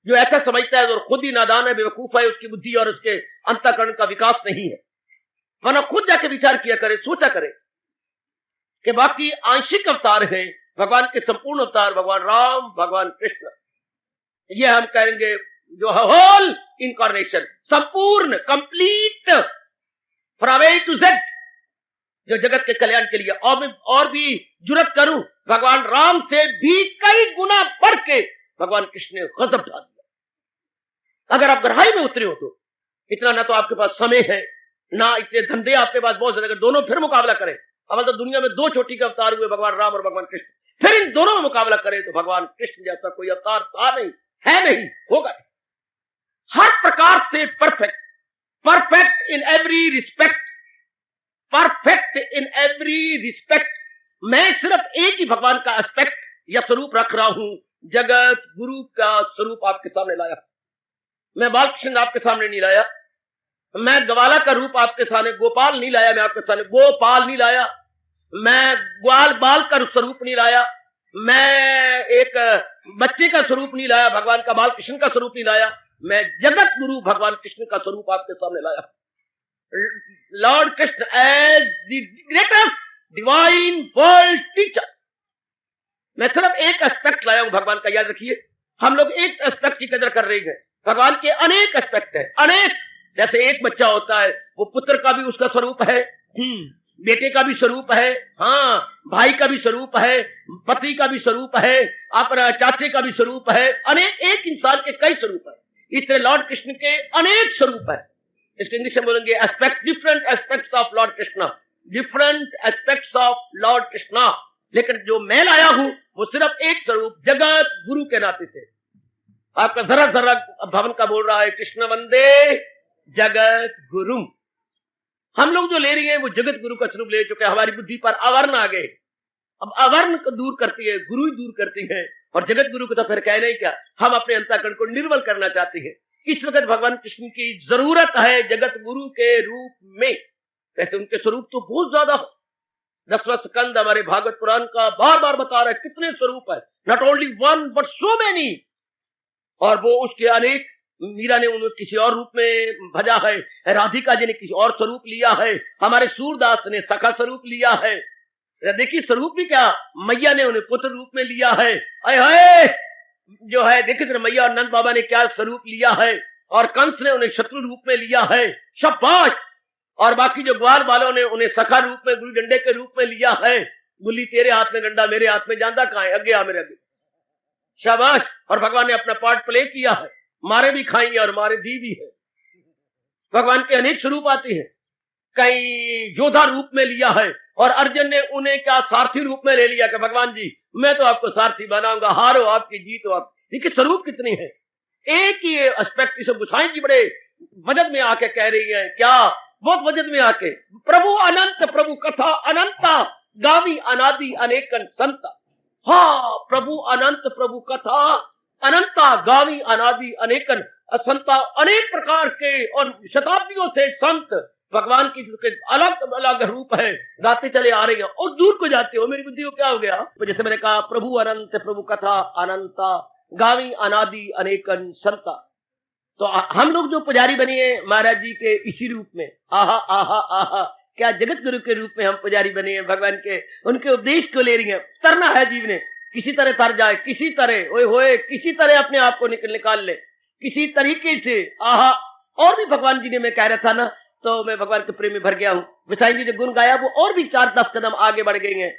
[SPEAKER 3] जो ऐसा समझता है और खुद ही नादान है, बेवकूफ है, उसकी बुद्धि और उसके अंतःकरण का विकास नहीं है। वरना खुद जाके विचार किया करे, सोचा करे कि बाकी आंशिक अवतार हैं, भगवान के संपूर्ण अवतार भगवान राम, भगवान कृष्ण। ये हम कहेंगे जो होल इनकारनेशन, संपूर्ण, complete, from A to Z, जो जगत के कल्याण के लिए। और भी जुर्रत करूं, भगवान राम से भी कई गुना बढ़ के भगवान कृष्ण ने गजब ढा दिया। अगर आप गहराई में उतरे हो तो इतना ना तो आपके पास समय है, ना इतने धंधे आपके पास बहुत ज्यादा। अगर दोनों फिर मुकाबला करें, अब तो दुनिया में दो चोटी के अवतार हुए, भगवान राम और भगवान कृष्ण, फिर इन दोनों में मुकाबला करें तो भगवान कृष्ण जैसा कोई अवतार था नहीं, है नहीं, होगा नहीं। हर प्रकार से perfect, perfect in every respect, perfect in every respect. मैं सिर्फ एक ही भगवान का एस्पेक्ट या स्वरूप रख रहा हूं, जगत गुरु का स्वरूप आपके सामने लाया। मैं बालकृष्ण आपके सामने नहीं लाया, मैं ग्वाला का रूप आपके सामने, गोपाल नहीं लाया, मैं आपके सामने गोपाल नहीं लाया, मैं ग्वाल बाल का स्वरूप नहीं लाया, मैं एक बच्चे का स्वरूप नहीं लाया, भगवान का बालकृष्ण का स्वरूप नहीं लाया, मैं जगत गुरु भगवान कृष्ण का स्वरूप आपके सामने लाया। Lord Krishna as the greatest divine world teacher. मैं सिर्फ एक एस्पेक्ट लाया हूं भगवान का, याद रखिए। हम लोग एक एस्पेक्ट की कदर कर रहे हैं, भगवान के अनेक एस्पेक्ट है, अनेक। जैसे एक बच्चा होता है, वो पुत्र का भी उसका स्वरूप है, बेटे का भी स्वरूप है, हाँ, भाई का भी स्वरूप है, पति का भी स्वरूप है, अपना चाचे का भी स्वरूप है, अनेक। एक इंसान के कई स्वरूप है। इस तरह लॉर्ड कृष्ण के अनेक स्वरूप है। इसके इंग्लिश में बोलेंगे aspect, different aspects of Lord Krishna, different aspects of Lord Krishna. लेकिन जो मैं लाया हूं वो सिर्फ एक स्वरूप, जगत गुरु के नाते से। आपका जरा जरा भवन का बोल रहा है कृष्ण वंदे जगत गुरु। हम लोग जो ले रही हैं वो जगत गुरु का स्वरूप ले चुके हैं। हमारी बुद्धि पर अवर्ण आ गए। अब अवर्ण को दूर करती है, गुरु ही दूर करती है, और जगत गुरु को तो फिर कहना ही क्या। हम अपने अंतःकरण को निर्मल करना चाहते हैं। इस वक्त भगवान कृष्ण की जरूरत है जगत गुरु के रूप में। वैसे उनके स्वरूप तो बहुत ज्यादा है, 10वां स्कंद हमारे भागवत पुराण का बार बार बता रहा है कितने स्वरूप है, not only one but so many. और वो उसके अनेक, मीरा ने उन्हें किसी और रूप में भजा है, राधिका जी ने किसी और स्वरूप लिया है, हमारे सूरदास ने सखा स्वरूप लिया है। देखिए स्वरूप भी क्या, मैया ने उन्हें पुत्र रूप में लिया है। अय जो है देखिए मैया और नंद बाबा ने क्या स्वरूप लिया है, और कंस ने उन्हें शत्रु रूप में लिया है, शाबाश। और बाकी जो ग्वाल वालों ने उन्हें सखा रूप में, गुल्ली डंडे के रूप में लिया है। गुल्ली तेरे हाथ में, डंडा मेरे हाथ में, जानता कहां है, अगे आ मेरे अगे, शाबाश। और भगवान ने अपना पार्ट प्ले किया है, मारे भी खाएंगे और मारे दी भी है। भगवान के अनेक स्वरूप आते हैं, कई योद्धा रूप में लिया है, और अर्जुन ने उन्हें क्या सारथी रूप में ले लिया कि भगवान जी मैं तो आपको सारथी बनाऊंगा, हारो आपकी जीत हो आप। देखिए स्वरूप कितनी है। एक ही एस्पेक्ट इसे गुसाई जी बड़े वजन में आके कह रही है, क्या बहुत वजन में आके, प्रभु अनंत प्रभु कथा अनंता गावी अनादि अनेकन संता। हाँ, प्रभु अनंत प्रभु कथा अनंता गावी अनादि अनेकन संता, अनेक प्रकार के और शताब्दियों से संत भगवान की अलग अलग रूप है, गाते चले आ रहे हैं। और दूर को जाते हो, मेरी बुद्धि को क्या हो गया, तो जैसे मैंने कहा प्रभु अनंत प्रभु कथा अनंता गावी अनादि अनेकन संता। तो हम लोग जो पुजारी बने हैं महाराज जी के इसी रूप में, आहा आहा आहा, क्या जगत गुरु के रूप में हम पुजारी बने हैं भगवान के, उनके उपदेश को ले रही हैं। तरना है जीव ने, किसी तरह तर जाए, किसी तरह ओए होए, किसी तरह अपने आप को निकाल ले, किसी तरीके से, आहा। और भी भगवान जी ने, मैं कह रहा था ना, तो मैं भगवान के प्रेम में भर गया हूं। विसाई जी ने गुण गाया, वो और भी 4-10 कदम आगे बढ़ गई हैं,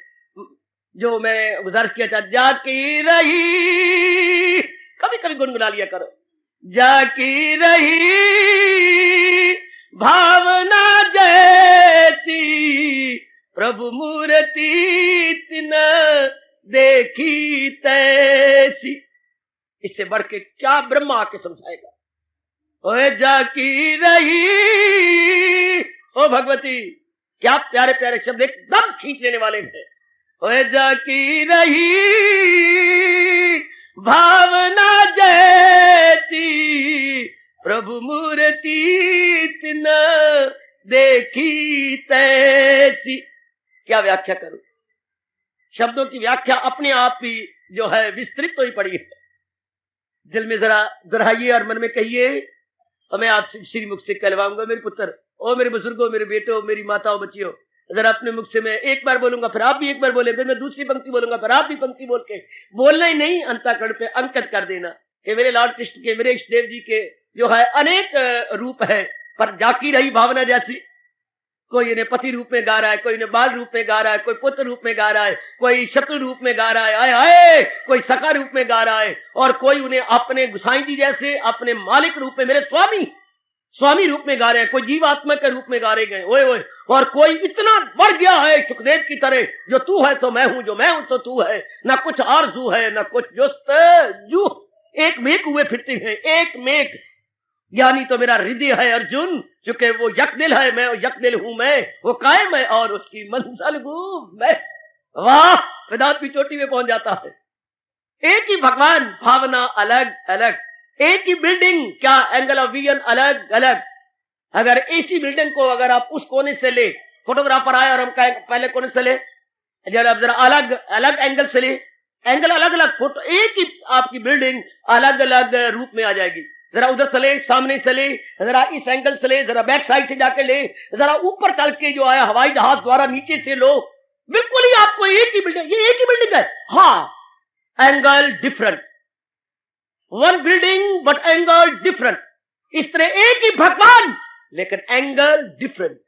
[SPEAKER 3] जो मैं गुजारिश किया था, जाकी रही, कभी कभी गुनगुना लिया करो, जाकी रही भावना जैसी प्रभु मूर्ति तिन देखी तैसी। इससे बढ़ के क्या ब्रह्मा आके समझाएगा। ओए जाकी रही, ओ भगवती, क्या प्यारे प्यारे शब्द एकदम खींच लेने वाले थे। ओए जाकी रही भावना जैसी प्रभु मूर्ति तिन देखी तैसी। क्या व्याख्या करूं, शब्दों की व्याख्या अपने आप ही जो है विस्तृत तो ही पड़ी है। दिल में जरा दोहराइए और मन में कहिए, और मैं आपसे श्री मुख से कहलवाऊंगा, मेरे पुत्र, ओ मेरे बुजुर्गों, मेरे बेटों, मेरी माताओं, बच्चियों, जरा अपने मुख से मैं एक बार बोलूंगा, फिर आप भी एक बार बोले, फिर मैं दूसरी पंक्ति बोलूंगा, फिर आप भी पंक्ति बोल के बोलना ही नहीं, अंतःकरण पे अंकित कर देना कि मेरे लॉर्ड कृष्ण के, मेरे इष्ट देव जी के जो है अनेक रूप है, पर जाकी रही भावना जैसी। कोई इन्हें पति रूप में गा रहा है, कोई इन्हें बाल रूप में गा रहा है, कोई पुत्र रूप में गा रहा है, कोई शत्रु रूप में गा रहा है, आए आए, कोई सखा रूप में गा रहा है, और कोई उन्हें अपने गुसाई जी जैसे अपने मालिक रूप में, मेरे स्वामी रूप में गा रहे हैं, कोई जीवात्मा के रूप में गा रहे गए, ओए ओए। और कोई इतना बढ़ गया है सुखदेव की तरह, जो तू है तो मैं हूं, जो मैं हूं तो तू है, ना कुछ आरजू है ना कुछ जुस्तजू, एक मेक हुए फिरते हैं, एक मेक, यानी तो मेरा हृदय है अर्जुन, चूंकि वो यकदिल है, मैं यकदिल हूं, मैं वो कायम है और उसकी मंजिल हूं मैं। वाह, वेदांत की चोटी में पहुंच जाता है। एक ही भगवान, भावना अलग अलग, एक ही बिल्डिंग, क्या एंगल ऑफ विजन अलग अलग। अगर ऐसी बिल्डिंग को अगर आप उस कोने से ले, फोटोग्राफर आए और हम कहें पहले कोने से ले, जरा अलग अलग एंगल से ले, एंगल अलग अलग, फोटो एक ही आपकी बिल्डिंग अलग अलग रूप में आ जाएगी। जरा उधर से ले, सामने से ले, जरा इस एंगल से ले, जरा बैक साइड से जाके ले, जरा ऊपर चल के जो आया हवाई जहाज द्वारा नीचे से लो, बिल्कुल ही आपको एक ही बिल्डिंग, ये एक ही बिल्डिंग है, हाँ, angle different, one building but angle different. इस तरह एक ही भगवान लेकिन एंगल डिफरेंट।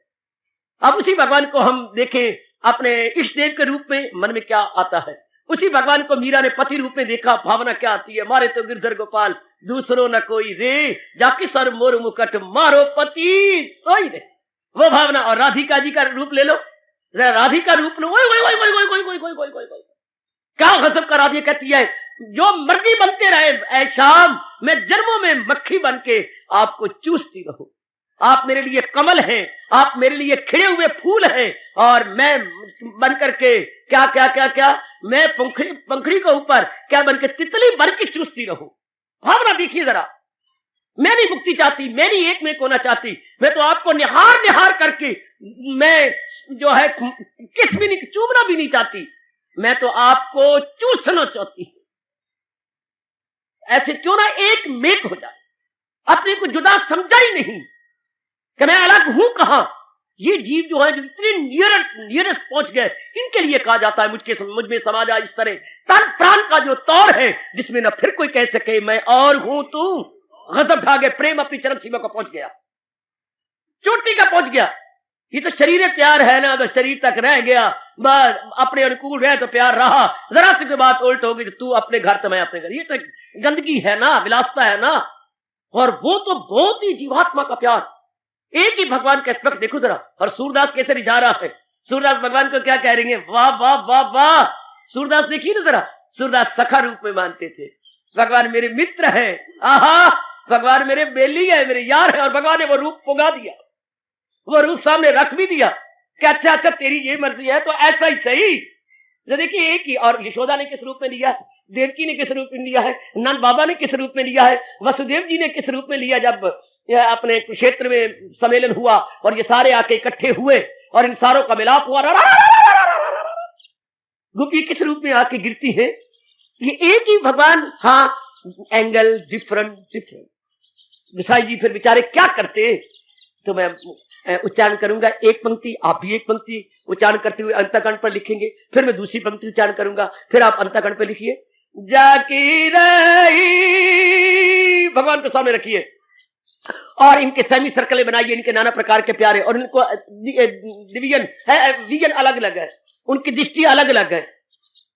[SPEAKER 3] अब उसी भगवान को हम देखें अपने इष्ट देव के रूप में, मन में क्या आता है। उसी भगवान को मीरा ने पति रूप में देखा, भावना क्या आती है, मारे तो गिरधर गोपाल दूसरो न कोई रे, जाके सर मोर मुकट मारो पति सोई रे, वो भावना। और राधिका जी का रूप ले लो, राधिका रूप लो, क्या गजब का राधिका कहती है, जो मर्जी बनते रहे ऐ शाम, मैं जन्मों में मक्खी बन के आपको चूसती रहूं, आप मेरे लिए कमल हैं, आप मेरे लिए खिले हुए फूल हैं, और मैं बन करके क्या क्या क्या क्या, मैं पंखड़ी के ऊपर क्या बन के तितली बन के चूसती रहूं। भावना देखिए जरा, मैं नहीं मुक्ति चाहती, मैं नहीं एक में होना चाहती, मैं तो आपको निहार निहार करके मैं जो है किस भी नहीं, चूमना भी नहीं चाहती, मैं तो आपको चूसना चाहती हूं। ऐसे क्यों ना एक मेक हो जाए, अपने को जुदा समझा ही नहीं कि मैं अलग हूं कहां। ये जीव जो है जो इतने नियरेस्ट पहुंच गए, इनके लिए कहा जाता है मुझ में समाज इस तरह तन प्राण का जो तौर है जिसमें न फिर कोई कह सके मैं और हूं तू। गजब ढा गए, प्रेम अपनी चरम सीमा को पहुंच गया, चोटी का पहुंच गया। ये तो शरीर प्यार है ना, तो शरीर तक रह गया, बस अपने अनुकूल रहे तो प्यार रहा, जरा सी कोई बात उल्ट होगी तो तू अपने घर तो मैं अपने घर। ये तो गंदगी है ना, विलासता है ना। और वो तो बहुत ही जीवात्मा का प्यार, एक ही भगवान का एस्पेक्ट देखो जरा। और सूरदास कैसे रिझा रहा है, सूरदास भगवान को क्या कह रही है, वाह वाह वाह वाह। सूरदास देखिए ना जरा, सूरदास सखा रूप में मानते थे, भगवान मेरे मित्र हैं, आहा भगवान मेरे बेली है, मेरे यार है। और भगवान ने वो रूप पुगा दिया, वो रूप सामने रख भी दिया कि अच्छा अच्छा तेरी ये मर्जी है तो ऐसा ही सही। जो देखिए एक ही, और यशोदा ने किस रूप में लिया है, देवकी ने किस रूप में लिया है, नंद बाबा ने किस रूप में लिया है, वसुदेव जी ने किस रूप में लिया। जब अपने क्षेत्र में सम्मेलन हुआ और ये सारे आके इकट्ठे हुए और इन सारों का मिलाप हुआ, गोपी किस रूप में आके गिरती है। ये एक ही भगवान, हाँ एंगल डिफरेंट डिफरेंट। गोसाई जी फिर बेचारे क्या करते, तो मैं उच्चारण करूंगा एक पंक्ति, आप भी एक पंक्ति उच्चारण करते हुए अंतःकरण पर लिखेंगे, फिर मैं दूसरी पंक्ति उच्चारण करूंगा, फिर आप अंतःकरण पर लिखिए। जाकी रही भगवान को सामने रखिए और इनके सेमी सर्कल बनाइए, इनके नाना प्रकार के प्यारे, और इनको डिवीजन है, विजन अलग अलग है, उनकी दृष्टि अलग अलग है।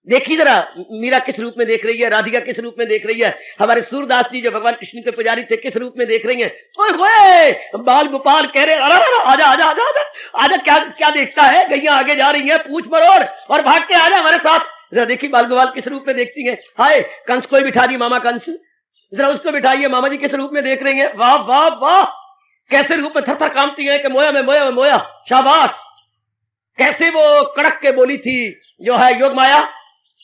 [SPEAKER 3] देखिए जरा, मीरा किस रूप में देख रही है, राधिका किस रूप में देख रही है, हमारे सूरदास जी जो भगवान कृष्ण के पुजारी थे किस रूप में देख रही हैं। ओए बाल गोपाल कह रहे आजा आजा आजा आजा आजा, क्या क्या देखता है, गैया आगे जा रही है पूछ मरोड़ और भाग के आजा हमारे साथ। जरा देखिए बाल गोपाल किस रूप में देखती है। हाय कंस को बिठा दी मामा कंस, जरा उसको बिठाइए, मामा जी किस रूप में देख रही है। वाह वाह वाह, कैसे रूप में थर कामती है कि मोया में मोया में मोया, शाबाश। कैसे वो कड़क के बोली थी जो है योग माया,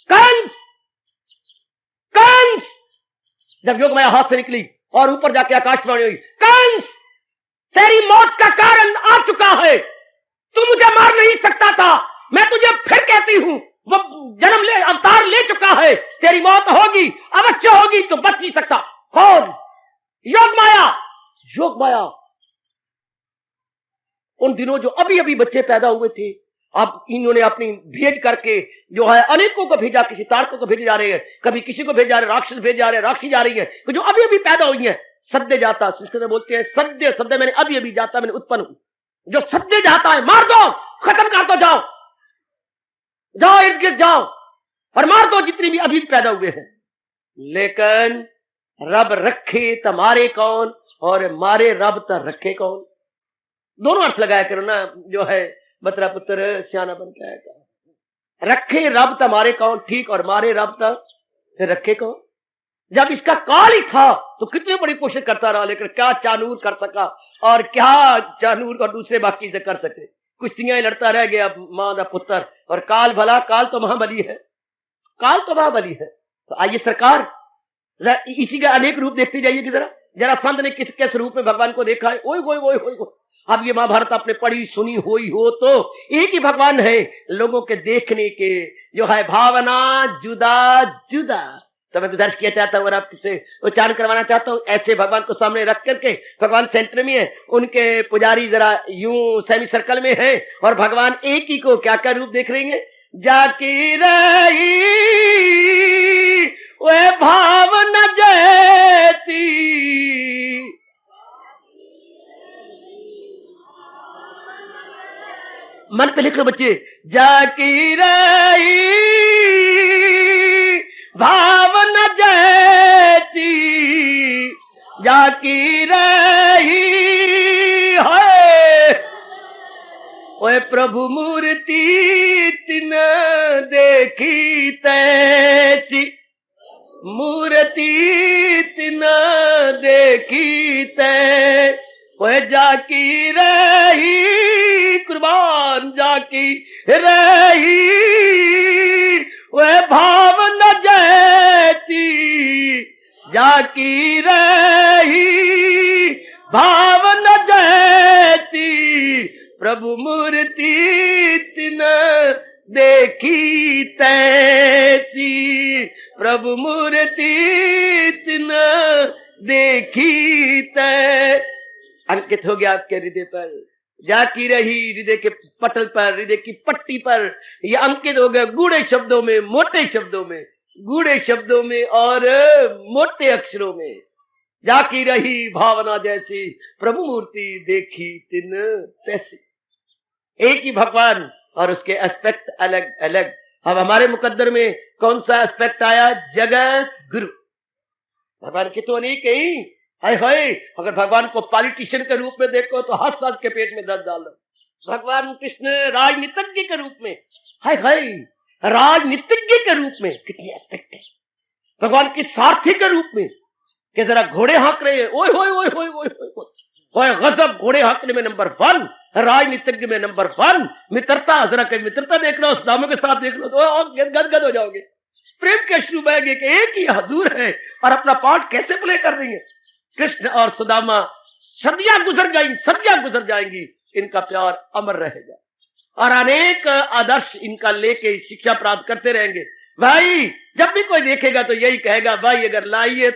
[SPEAKER 3] कंस कंस, जब योग माया हाथ से निकली और ऊपर जाके आकाशवाणी हुई, कंस तेरी मौत का कारण आ चुका है, तू मुझे मार नहीं सकता था, मैं तुझे फिर कहती हूं वो जन्म ले अवतार ले चुका है, तेरी मौत होगी अवश्य होगी, तो बच नहीं सकता। कौन? योग माया। योग माया उन दिनों जो अभी अभी बच्चे पैदा हुए थे, अब इन्होंने अपनी भेज करके जो है अनेकों को भेजा, किसी तारकों को भेजे जा रहे हैं, कभी किसी को भेज जा रहे, राक्षस भेज जा रहे, राक्षसी जा रही है, तो जो अभी अभी पैदा हुई है। सद्य जाता संस्कृत में बोलते हैं, सद्य सद्य मैंने अभी अभी जाता, मैंने उत्पन्न हूं। जो सद्य जाता है मार दो, खत्म कर दो, जाओ जाओ इर्द गिर्द जाओ और मार दो जितने भी अभी पैदा हुए हैं। लेकिन रब रखे तुम्हारे कौन और मारे रब तो रखे कौन, दोनों अर्थ लगाया करो ना, जो है बतरा पुत्र सियाना बन के आएगा। रखे रब तुम्हारे कौन, ठीक, और मारे रब तो फिर रखे कौन। जब इसका काल ही था तो कितनी बड़ी कोशिश करता रहा, लेकिन क्या चानूर कर सका और क्या चानूर और दूसरे बाकी से कर सके, कुश्तियां लड़ता रह गया मां का पुत्र। और काल भला, काल तो महाबली है, काल तो महाबली है। तो आइए सरकार इसी का अनेक रूप देखते जाइए कि जरा जरा संत ने किस किस रूप में भगवान को देखा है। ओए ओए ओए ओए, अब ये महाभारत आपने पढ़ी सुनी हुई हो तो एक ही भगवान है, लोगों के देखने के जो है भावना जुदा जुदा। तो मैं गुजारिश किया चाहता हूं और आपसे उच्चारण करवाना चाहता हूं, ऐसे भगवान को सामने रख करके, भगवान सेंटर में है, उनके पुजारी जरा यूं सेमी सर्कल में है और भगवान एक ही को क्या क्या रूप देख रही है। जाकी रही वे भावना जैती, मन पे लिख लो बच्चे, जाकी रही भावना जैती, जाकी रही है ओए प्रभु मूर्ति तिन देखी तैसी, मूर्ति तिन देखी तै ओए जाकी रही कुर्बान, जाकी रही वे भावना जैती, जाकी रही भावन जैसी प्रभु मूर्ति तिन देखी तैसी, प्रभु मूर्ति तिन देखी तै। अंकित हो गया आपके हृदय पर, जाती रही हृदय के पटल पर, हृदय की पट्टी पर, यह अंकित हो गया गूढ़े शब्दों में, मोटे शब्दों में, गूढ़े शब्दों में और मोटे अक्षरों में। जाकी रही भावना जैसी प्रभु मूर्ति देखी तिन तैसी। एक ही भगवान और उसके एस्पेक्ट अलग अलग। अब हमारे मुकद्दर में कौन सा एस्पेक्ट आया? जगत गुरु। भगवान की तो अनेक ही। हाय हाय, अगर भगवान को पॉलिटिशियन के रूप में देखो तो हर साल के पेट में दर्द डालो। भगवान कृष्ण राजनीतिज्ञ के रूप में, हाय हाय, राजनीतिज्ञ के रूप में कितने एस्पेक्ट है। भगवान की सारथी के रूप में कि जरा घोड़े हाँक रहे हैं, ओए होए ओए होए ओए होए, गजब, घोड़े हाँकने में नंबर 1, राजनीतिज्ञ में नंबर 1। मित्रता, जरा कहीं मित्रता देख लो, इस्लामों के साथ देख लो तो गदगद हो जाओगे। प्रेम के अश्रु बहेंगे कि एक ही हजूर है और अपना पार्ट कैसे प्ले कर रही है। कृष्ण और सुदामा, सदियां गुजर गई, सदियां गुजर जाएंगी, इनका प्यार अमर रहेगा और अनेक आदर्श इनका लेके शिक्षा प्राप्त करते रहेंगे। भाई जब भी कोई देखेगा तो यही कहेगा, भाई अगर लाइए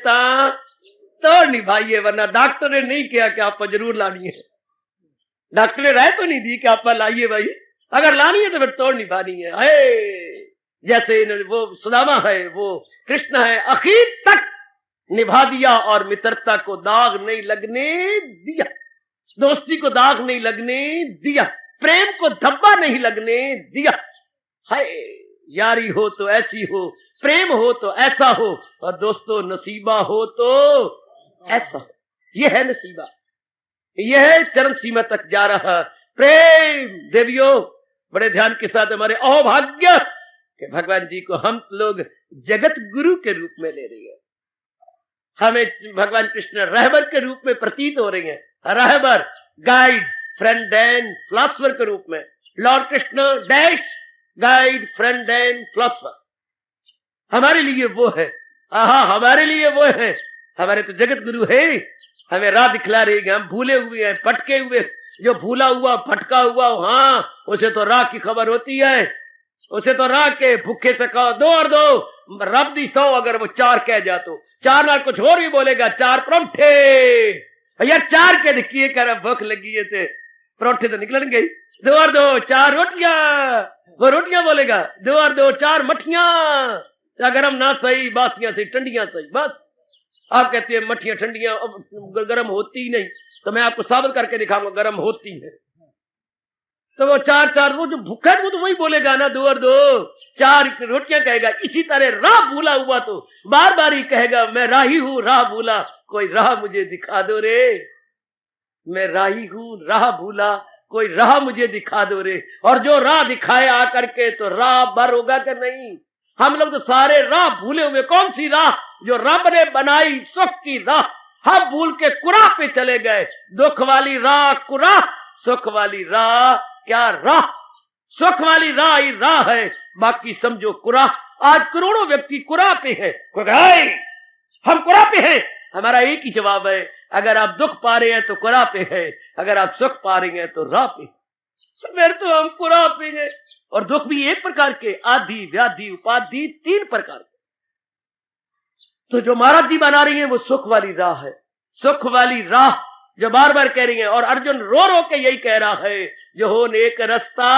[SPEAKER 3] तो निभाइए, वरना डॉक्टर ने नहीं किया कि आप जरूर लानी है। डॉक्टर ने राय तो नहीं दी कि आप लाइए भाई, अगर लानी है तो फिर तोड़ निभानी है। जैसे वो सुदामा है, वो कृष्ण है, आखिर तक निभा दिया और मित्रता को दाग नहीं लगने दिया, दोस्ती को दाग नहीं लगने दिया, प्रेम को धब्बा नहीं लगने दिया। हाय, यारी हो तो ऐसी हो, प्रेम हो तो ऐसा हो, और दोस्तों नसीबा हो तो ऐसा हो। यह है नसीबा, यह चरम सीमा तक जा रहा प्रेम। देवियों, बड़े ध्यान के साथ हमारे अहोभाग्य कि भगवान जी को हम लोग जगत गुरु के रूप में ले रही है। हमें भगवान कृष्ण रहबर के रूप में प्रतीत हो रही है। रहबर, गाइड, फ्रेंड एंड फिलॉसफर के रूप में। Lord Krishna dash guide, friend and philosopher हमारे लिए वो है। आहा, हमारे लिए वो है। हमारे तो जगत गुरु है, हमें राह दिखला रही है। हम भूले हुए हैं, भटके हुए। जो भूला हुआ, भटका हुआ, हाँ, उसे तो राह की खबर होती है। उसे तो राह के भूखे से कहो 2 और 2 रब दी 100, अगर वो 4 कह जा तो 4 नाल कुछ और भी बोलेगा। 4 परौंठे यार, 4 के दिखिए कर भूख लगी है थे, परौंठे तो निकलेंगे। 2 और 2 4 रोटियां, वो रोटियां बोलेगा। 2 और 2 4 मठियां, गरम ना सही, बासियां सही, ठंडियां सही। बस आप कहते हैं मठियां ठंडियां गर्म होती नहीं, तो मैं आपको साबित करके दिखाऊंगा गर्म होती है। तो वो 4 वो जो भूखा है वो तो वही बोलेगा ना, 2 और 2 4 रोटियां कहेगा। इसी तरह राह भूला हुआ तो बार बार ही कहेगा, मैं राही हूं, राह भूला, कोई राह मुझे दिखा दो रे। मैं राही हूं, राह भूला, कोई राह मुझे दिखा दो रे। और जो राह दिखाए आकर के तो राह बर होगा कि नहीं। हम लोग तो सारे राह भूले हुए। कौन सी राह? जो रब ने बनाई सुख की राह, हम भूल के कुराह पे चले गए। दुख वाली राह कुराह, सुख वाली राह क्या राह? सुख वाली राह ही राह है, बाकी समझो कुराह। आज करोड़ों व्यक्ति कुराह पे है। हम कुराह पे हैं। हमारा एक ही जवाब है, अगर आप दुख पा रहे हैं तो कुराह पे है, अगर आप सुख पा रहे हैं तो राह पे। फिर तो हम कुराह पे हैं। और दुख भी एक प्रकार के, आदि, व्याधि, उपाधि, 3 प्रकार के। तो जो महाराज जी बना रही है वो सुख वाली राह है। सुख वाली राह जो बार बार कह रही है। और अर्जुन रो रो के यही कह रहा है, जो हो नेक रास्ता।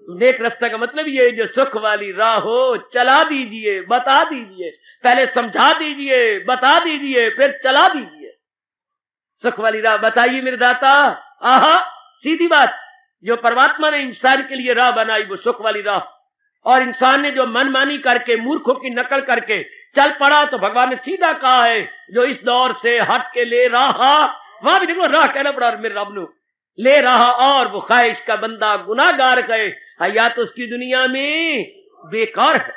[SPEAKER 3] नेक रास्ता का मतलब ये, जो सुख वाली राह हो, चला दीजिए, बता दीजिए। पहले समझा दीजिए, बता दीजिए, फिर चला दीजिए। सुख वाली राह बताइए मेरे दाता। आहा, सीधी बात। जो परमात्मा ने इंसान के लिए राह बनाई वो सुख वाली राह, और इंसान ने जो मनमानी करके, मूर्खों की नकल करके चल पड़ा, तो भगवान ने सीधा कहा है, जो इस दौर से हट के ले रहा, वहां भी देखो राह कहना पड़ा मेरे रब नु, ले रहा, और वो ख्वाहिश का बंदा गुनाहगार गए, हयात उसकी दुनिया में बेकार है।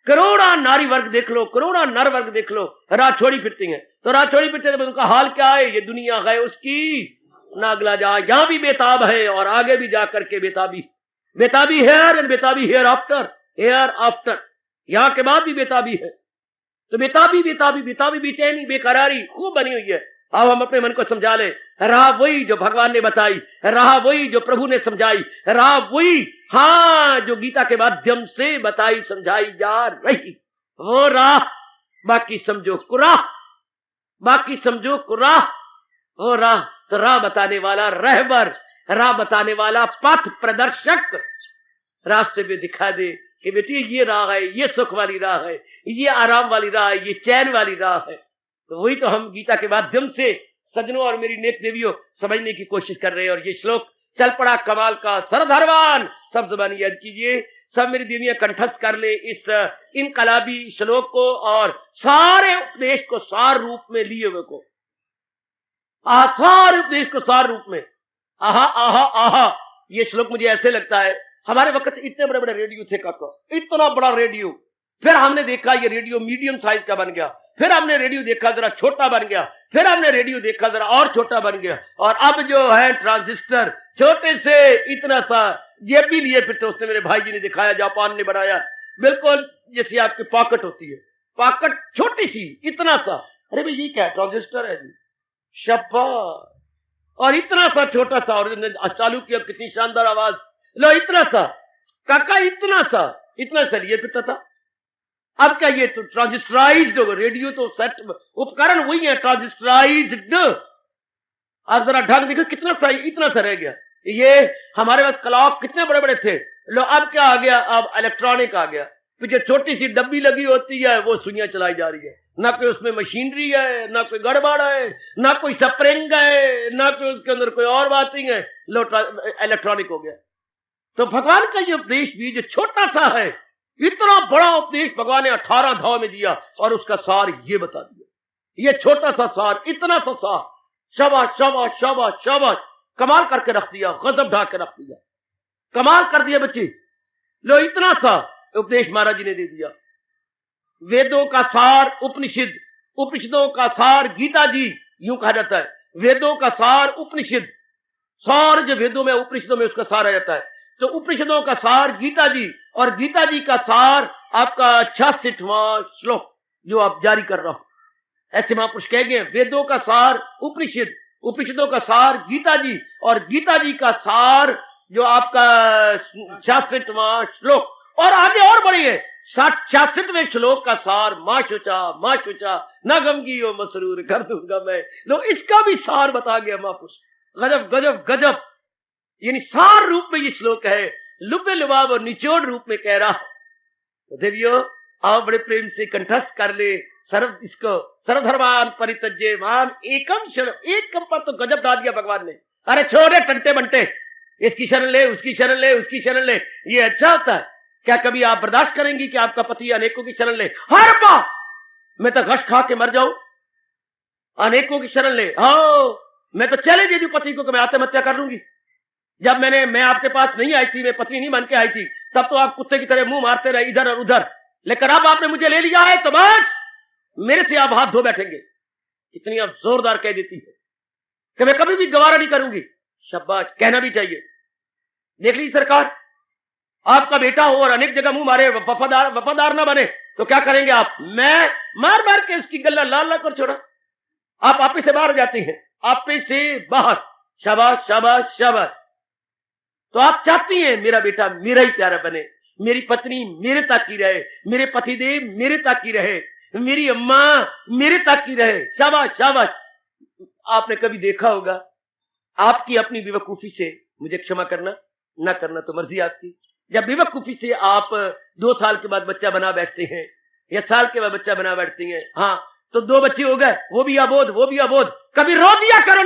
[SPEAKER 3] करोड़ा नारी वर्ग देख लो, करोड़ा नर वर्ग देख लो, राह छोड़ी फिरती हैं। तो राह छोड़ी फिरते तो उनका हाल क्या है? ये दुनिया है उसकी, ना अगला जा। यहां भी बेताब है और आगे भी जाकर के बेताबी। बेताबी हेयर एंड बेताबी हेयर आफ्टर, हेयर आफ्टर, यहां के बाद भी बेताबी है। तो बेताबी बेताबी बेताबी, बेचैनी, बेकरारी खूब बनी हुई है। अब हम अपने मन को समझा ले, राह वही जो भगवान ने बताई, राह वही जो प्रभु ने समझाई, राह वही हाँ जो गीता के माध्यम से बताई समझाई जा रही, वो राह। बाकी समझो कुराह, बाकी समझो कुराह, वो राह। तो राह बताने वाला रहबर, राह बताने वाला पथ प्रदर्शक रास्ते पे दिखा दे कि बेटी ये राह है, ये सुख वाली राह है, ये आराम वाली राह है, ये चैन वाली राह है। तो वही तो हम गीता के माध्यम से सज्जनों और मेरी नेक देवियों समझने की कोशिश कर रहे हैं। और ये श्लोक चल पड़ा कमाल का, सरधरवान, सब जबानी याद कीजिए, सब मेरी देवियां कंठस्थ कर ले इस इनकलाबी श्लोक को और सारे उपदेश को सार रूप में लिए हुए को, सारे उपदेश को सार रूप में। आहा आहा आहा, ये श्लोक मुझे ऐसे लगता है हमारे वक्त इतने बड़े बड़े रेडियो थे काका, इतना बड़ा रेडियो, फिर हमने देखा ये रेडियो मीडियम साइज का बन गया, फिर हमने रेडियो देखा जरा छोटा बन गया, फिर हमने रेडियो देखा जरा और छोटा बन गया, और अब जो है ट्रांजिस्टर छोटे से इतना सा जेब भी लिए फिरते। उसने मेरे भाई जी ने दिखाया, जापान ने बनाया, बिल्कुल जैसे आपकी पॉकेट होती है, पॉकेट छोटी सी इतना सा। अरे भाई ये क्या है? ट्रांजिस्टर है जी, शाबाश। और इतना सा छोटा सा, और चालू किया, कितनी शानदार आवाज, लो इतना सा काका, इतना सा लिए फिरता था। अब क्या ये तो ट्रांजिस्टराइज्ड होगा रेडियो, तो सेट उपकरण वही है ट्रांजिस्टराइज्ड। आप जरा ढंग देखो कितना सा, इतना सा रह गया। ये हमारे पास क्लॉक कितने बड़े बड़े थे, लो अब क्या आ गया, अब इलेक्ट्रॉनिक आ गया। पीछे छोटी सी डब्बी लगी होती है, वो सुइयां चलाई जा रही है, ना कोई उसमें मशीनरी है, ना कोई गड़बड़ है, ना कोई स्प्रिंग है, ना कोई उसके अंदर कोई और बातिंग है, लो इलेक्ट्रॉनिक हो गया। तो भगवान का ये उपदेश भी जो छोटा सा है, इतना बड़ा उपदेश भगवान ने 18 अध्याय में दिया, और उसका सार ये बता दिया। ये छोटा सा सार, इतना सा सार, शाबाश शाबाश शाबाश शाबाश, कमाल करके रख दिया, गजब ढा के रख दिया, कमाल कर दिया बच्चे। लो इतना सा उपदेश महाराज जी ने दे दिया। वेदों का सार उपनिषद, उपनिषदों का सार गीता जी, यूं कहा जाता है वेदों का सार उपनिषद, सार जो वेदों में उपनिषदों में उसका सार आ जाता है। तो उपनिषदों का सार गीता जी, और गीता जी का सार आपका 66वां श्लोक जो आप जारी कर रहा हो। ऐसे महापुरुष कह गए, वेदों का सार उपनिषद, उपनिषदों का सार गीता जी, और गीता जी का सार जो आपका 66वां श्लोक, और आगे और बढ़िए 66वें श्लोक का सार मां शुचा न गमगी हो मसरूर कर दूंगा मैं। लो इसका भी सार बता गया महापुरुष, गजब गजब गजब। यानी सार रूप में ये श्लोक है, लुबे लुबाब और निचोड़ रूप में कह रहा है। तो देवियों आओ बड़े प्रेम से कंठस्थ कर ले सर्व इसको, सर्वधर्मान परित्यज्य माम एकम शरण, एकम पर तो गजब डाल दिया भगवान ने। अरे छोड़े टंटे बंटे, इसकी शरण ले, उसकी शरण ले, उसकी शरण ले, ये अच्छा होता है क्या? कभी आप बर्दाश्त करेंगी कि आपका पति अनेकों की शरण ले? हर बार मैं तो गश खा के मर जाऊं, अनेकों की शरण ले। हाँ मैं तो चले दे दूं पति को कि मैं आत्महत्या कर लूंगी। जब मैं आपके पास नहीं आई थी, मैं पत्नी नहीं बन के आई थी, तब तो आप कुत्ते की तरह मुंह मारते रहे इधर और उधर, लेकिन अब आपने मुझे ले लिया है तो बस मेरे से आप हाथ धो बैठेंगे। कितनी आप जोरदार कह देती है कि मैं कभी भी गवारा नहीं करूंगी। शाबाश, कहना भी चाहिए। देख लीजिए सरकार, आपका बेटा हो और अनेक जगह मुंह मारे, वफादार ना बने तो क्या करेंगे आप? मैं मार मार के उसकी गल्ला लाल लाल कर छोड़ा। आप आपे से बाहर जाती हैं, आपे से बाहर। शाबाश शाबाश शाबाश। तो आप चाहती हैं मेरा बेटा मेरा ही प्यारा बने, मेरी पत्नी मेरे तक की रहे, मेरे पतिदेव मेरे तक की रहे, मेरी अम्मा मेरे तक की रहे। शाबाश शाबाश। आपने कभी देखा होगा, आपकी अपनी बेवकूफी से, मुझे क्षमा करना ना करना तो मर्जी आपकी, जब बेवकूफी से आप 2 साल के बाद बच्चा बना बैठते हैं या साल के बाद बच्चा बना बैठती हैं, हाँ तो 2 बच्चे हो गए, वो भी अबोध वो भी अबोध। कभी रो दिया करो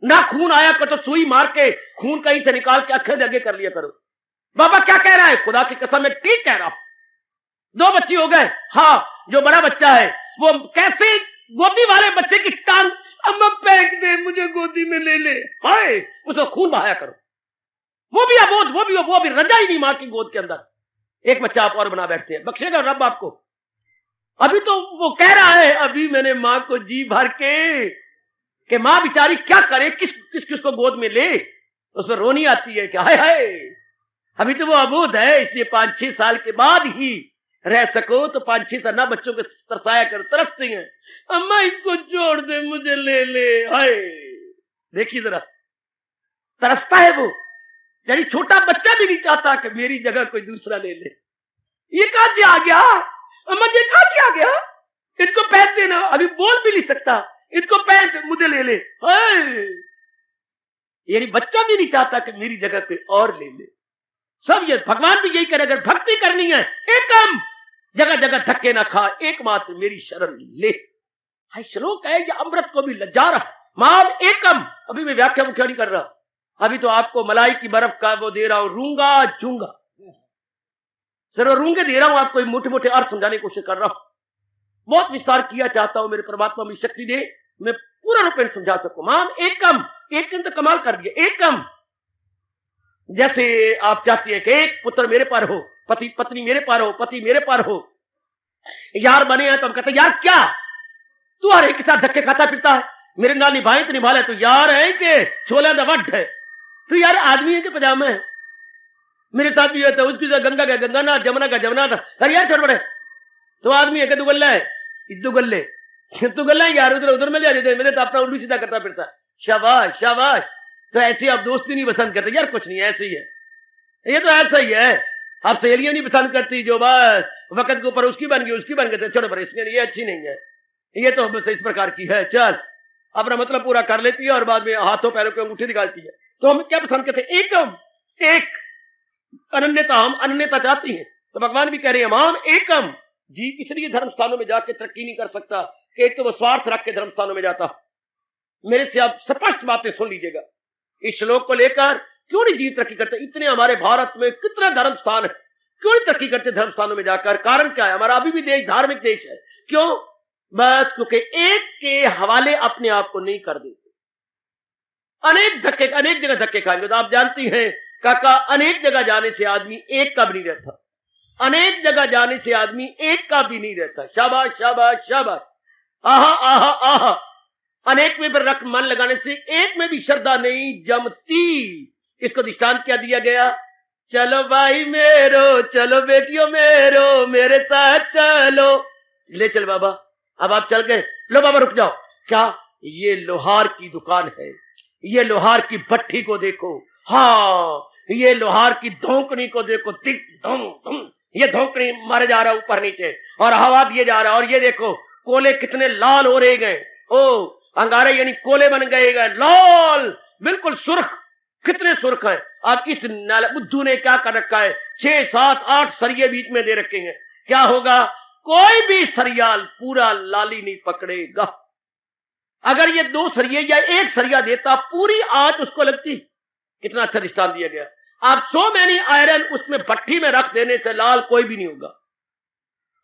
[SPEAKER 3] ना खून आया कर तो सुई मार के खून कहीं से निकाल के अखरे आगे कर लिया करो। बाबा क्या कह रहा है? खुदा की कसम मैं ठीक कह रहा हूं। 2 बच्चे हो गए, हाँ जो बड़ा बच्चा है वो कैसे गोदी वाले बच्चे की टांग, अम्मा फेंक दे मुझे गोदी में ले ले, हाय उसको खून बहाया करो। वो भी अबोध, वो भी रजा ही नहीं मां की गोद के अंदर। एक बच्चा आप और बना बैठते हैं, बख्शेगा रब आपको। अभी तो वो कह रहा है, अभी मैंने मां को जी भर के मां बेचारी क्या करे, किस को गोद में ले, उसमें रोनी आती है कि हाय हाय। अभी तो वो अबोध है, इसलिए 5-6 साल के बाद ही रह सको तो 5-6 ना बच्चों के तरसाया कर, तरसती हैं, अम्मा इसको छोड़ दे, मुझे ले ले। हाय, देखिए जरा, तरसता है वो। यानी छोटा बच्चा भी नहीं चाहता कि मेरी जगह कोई दूसरा ले ले। ये कहां से आ गया अम्मा, ये कहां से आ गया, इसको पहन देना, अभी बोल भी नहीं सकता, इसको पहन, मुझे ले ले। हाय, यानी बच्चा भी नहीं चाहता कि मेरी जगह कोई और ले ले। सब ये भगवान भी यही करे, अगर भक्ति करनी है एकम, जगह जगह धक्के ना खा, एकमात्र मेरी शरण ले। हाय, श्लोक है ये अमृत को भी लज्जा रहा, माम एकम। अभी मैं व्याख्या मुख्या नहीं कर रहा, अभी तो आपको मलाई की बर्फ का वो दे रहा हूं, रूंगा जूंगा, सिर्फ रूंगे दे रहा हूं आपको, मोटे मोटे अर्थ समझाने की कोशिश कर रहा हूं। बहुत विस्तार किया चाहता हूं, मेरे परमात्मा में शक्ति दे, मैं पूरा रूपेण समझा सकूं। माम एकम, एक ने तो कमाल कर दिया, एकम। जैसे आप चाहती हैं कि एक पुत्र मेरे पर हो, पति पत्नी मेरे पर हो, पति मेरे पर हो, यार बने हैं, तो हम कहते हैं यार क्या तू हर एक के साथ धक्के खाता फिरता है, मेरे नाल निभाए तो निभा ले, तू यार है कि छोला दवट है, तू यार आदमी है कि पजामा है। मेरे साथ भी होता है, उसकी गंगा का गंगा ना, जमुना का जमुना था, अरे यार छोड़ बड़े, तो आदमी है कि दुगल्ला है, दुगल्ले तू गल्ला यार, उधर उधर में ले जाते, मैंने तो अपना उल्लू सीधा करता फिरता। शाबाश शाबाश, तो ऐसी आप दोस्ती नहीं पसंद करते यार, कुछ नहीं, ऐसे ही है, ये तो ऐसा ही है। आप सहेलियां नहीं पसंद करती जो बस वक्त के ऊपर उसकी बन गई, छोड़ो पर इसके ये अच्छी नहीं है, ये तो बस इस प्रकार की है, चल अपना मतलब पूरा कर लेती है और बाद में हाथों पैरों की अंगूठी निकालती है। तो हम क्या पसंद करते हैं, एकम, एक अनन्यता, हम अनन्यता चाहती हैं। तो भगवान भी कह रहे हैं माम एकम। जीव इसलिए धर्म स्थानों में जाके तरक्की नहीं कर सकता, एक तो वो स्वार्थ रख के धर्म स्थानों में जाता। मेरे से आप स्पष्ट बातें सुन लीजिएगा, इस श्लोक को लेकर क्यों नहीं जीव तरक्की करते। इतने हमारे भारत में कितने धर्म स्थान है, क्यों नहीं तरक्की करते धर्म स्थानों में जाकर। कारण क्या है, हमारा अभी भी देश धार्मिक देश है, क्यों, बस क्योंकि एक के हवाले अपने आप को नहीं कर देते। अनेक जगह धक्के खाएंगे। तो आप जानती हैं काका, अनेक जगह जाने से आदमी एक का भी नहीं रहता, अनेक जगह जाने से आदमी एक का भी नहीं रहता। शाबाश शाबाश शाबाश, आहा आहा आहा। अनेक में पर रख मन लगाने से एक में भी श्रद्धा नहीं जमती। इसको दृष्टांत क्या दिया गया, चलो भाई मेरो, चलो बेटियों मेरो, मेरे साथ चलो, ले चल बाबा। अब आप चल गए, लो बाबा रुक जाओ, क्या ये लोहार की दुकान है, ये लोहार की भट्ठी को देखो, हाँ ये लोहार की धोकनी को देखो, दिख धम धम, ये धोकनी मारे जा रहा है ऊपर नीचे और हवा दिए जा रहा है, और ये देखो कोले कितने लाल हो रहे गए, ओ अंगारे यानी कोले बन गए लाल, बिल्कुल सुर्ख, कितने सुर्ख हैं। अब इस बुद्धू ने क्या कर रखा है, 6, 7, 8 सरिये बीच में दे रखे हैं, क्या होगा, कोई भी सरियाल पूरा लाली नहीं पकड़ेगा। अगर ये 2 सरिये या 1 सरिया देता, पूरी आंच उसको लगती। कितना अच्छा दृष्टांत दिया गया। आप सो मैनी आयरन उसमें भट्टी में रख देने से लाल कोई भी नहीं होगा।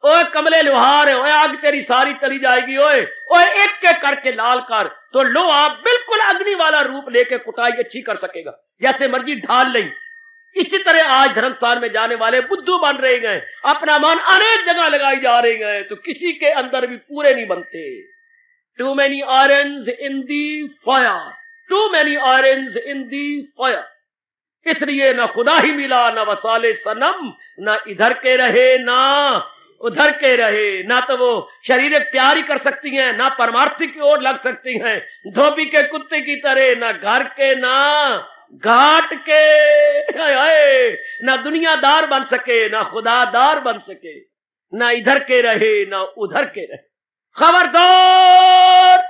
[SPEAKER 3] ओए कमले लोहार है, ओए आग तेरी सारी चली जाएगी, ओए ओए एक के करके लाल कर, तो लोहा बिल्कुल अग्नि वाला रूप लेके कुटाई अच्छी कर सकेगा, जैसे मर्जी ढाल नहीं। इसी तरह आज धर्मस्थान में जाने वाले बुद्धू बन रहे गए, अपना मन अनेक जगह लगाई जा रहे हैं, तो किसी के अंदर भी पूरे नहीं बनते। Too many irons in the fire, too many irons in the fire. इसलिए न खुदा ही मिला, न वसाले सनम, न इधर के रहे ना उधर के रहे। ना तो वो शारीरिक प्यार ही कर सकती हैं, ना परमार्थिक की ओर लग सकती हैं, धोबी के कुत्ते की तरह, ना घर के ना घाट के, ना दुनियादार बन सके, ना खुदादार बन सके, ना इधर के रहे ना उधर के रहे। खबरदार,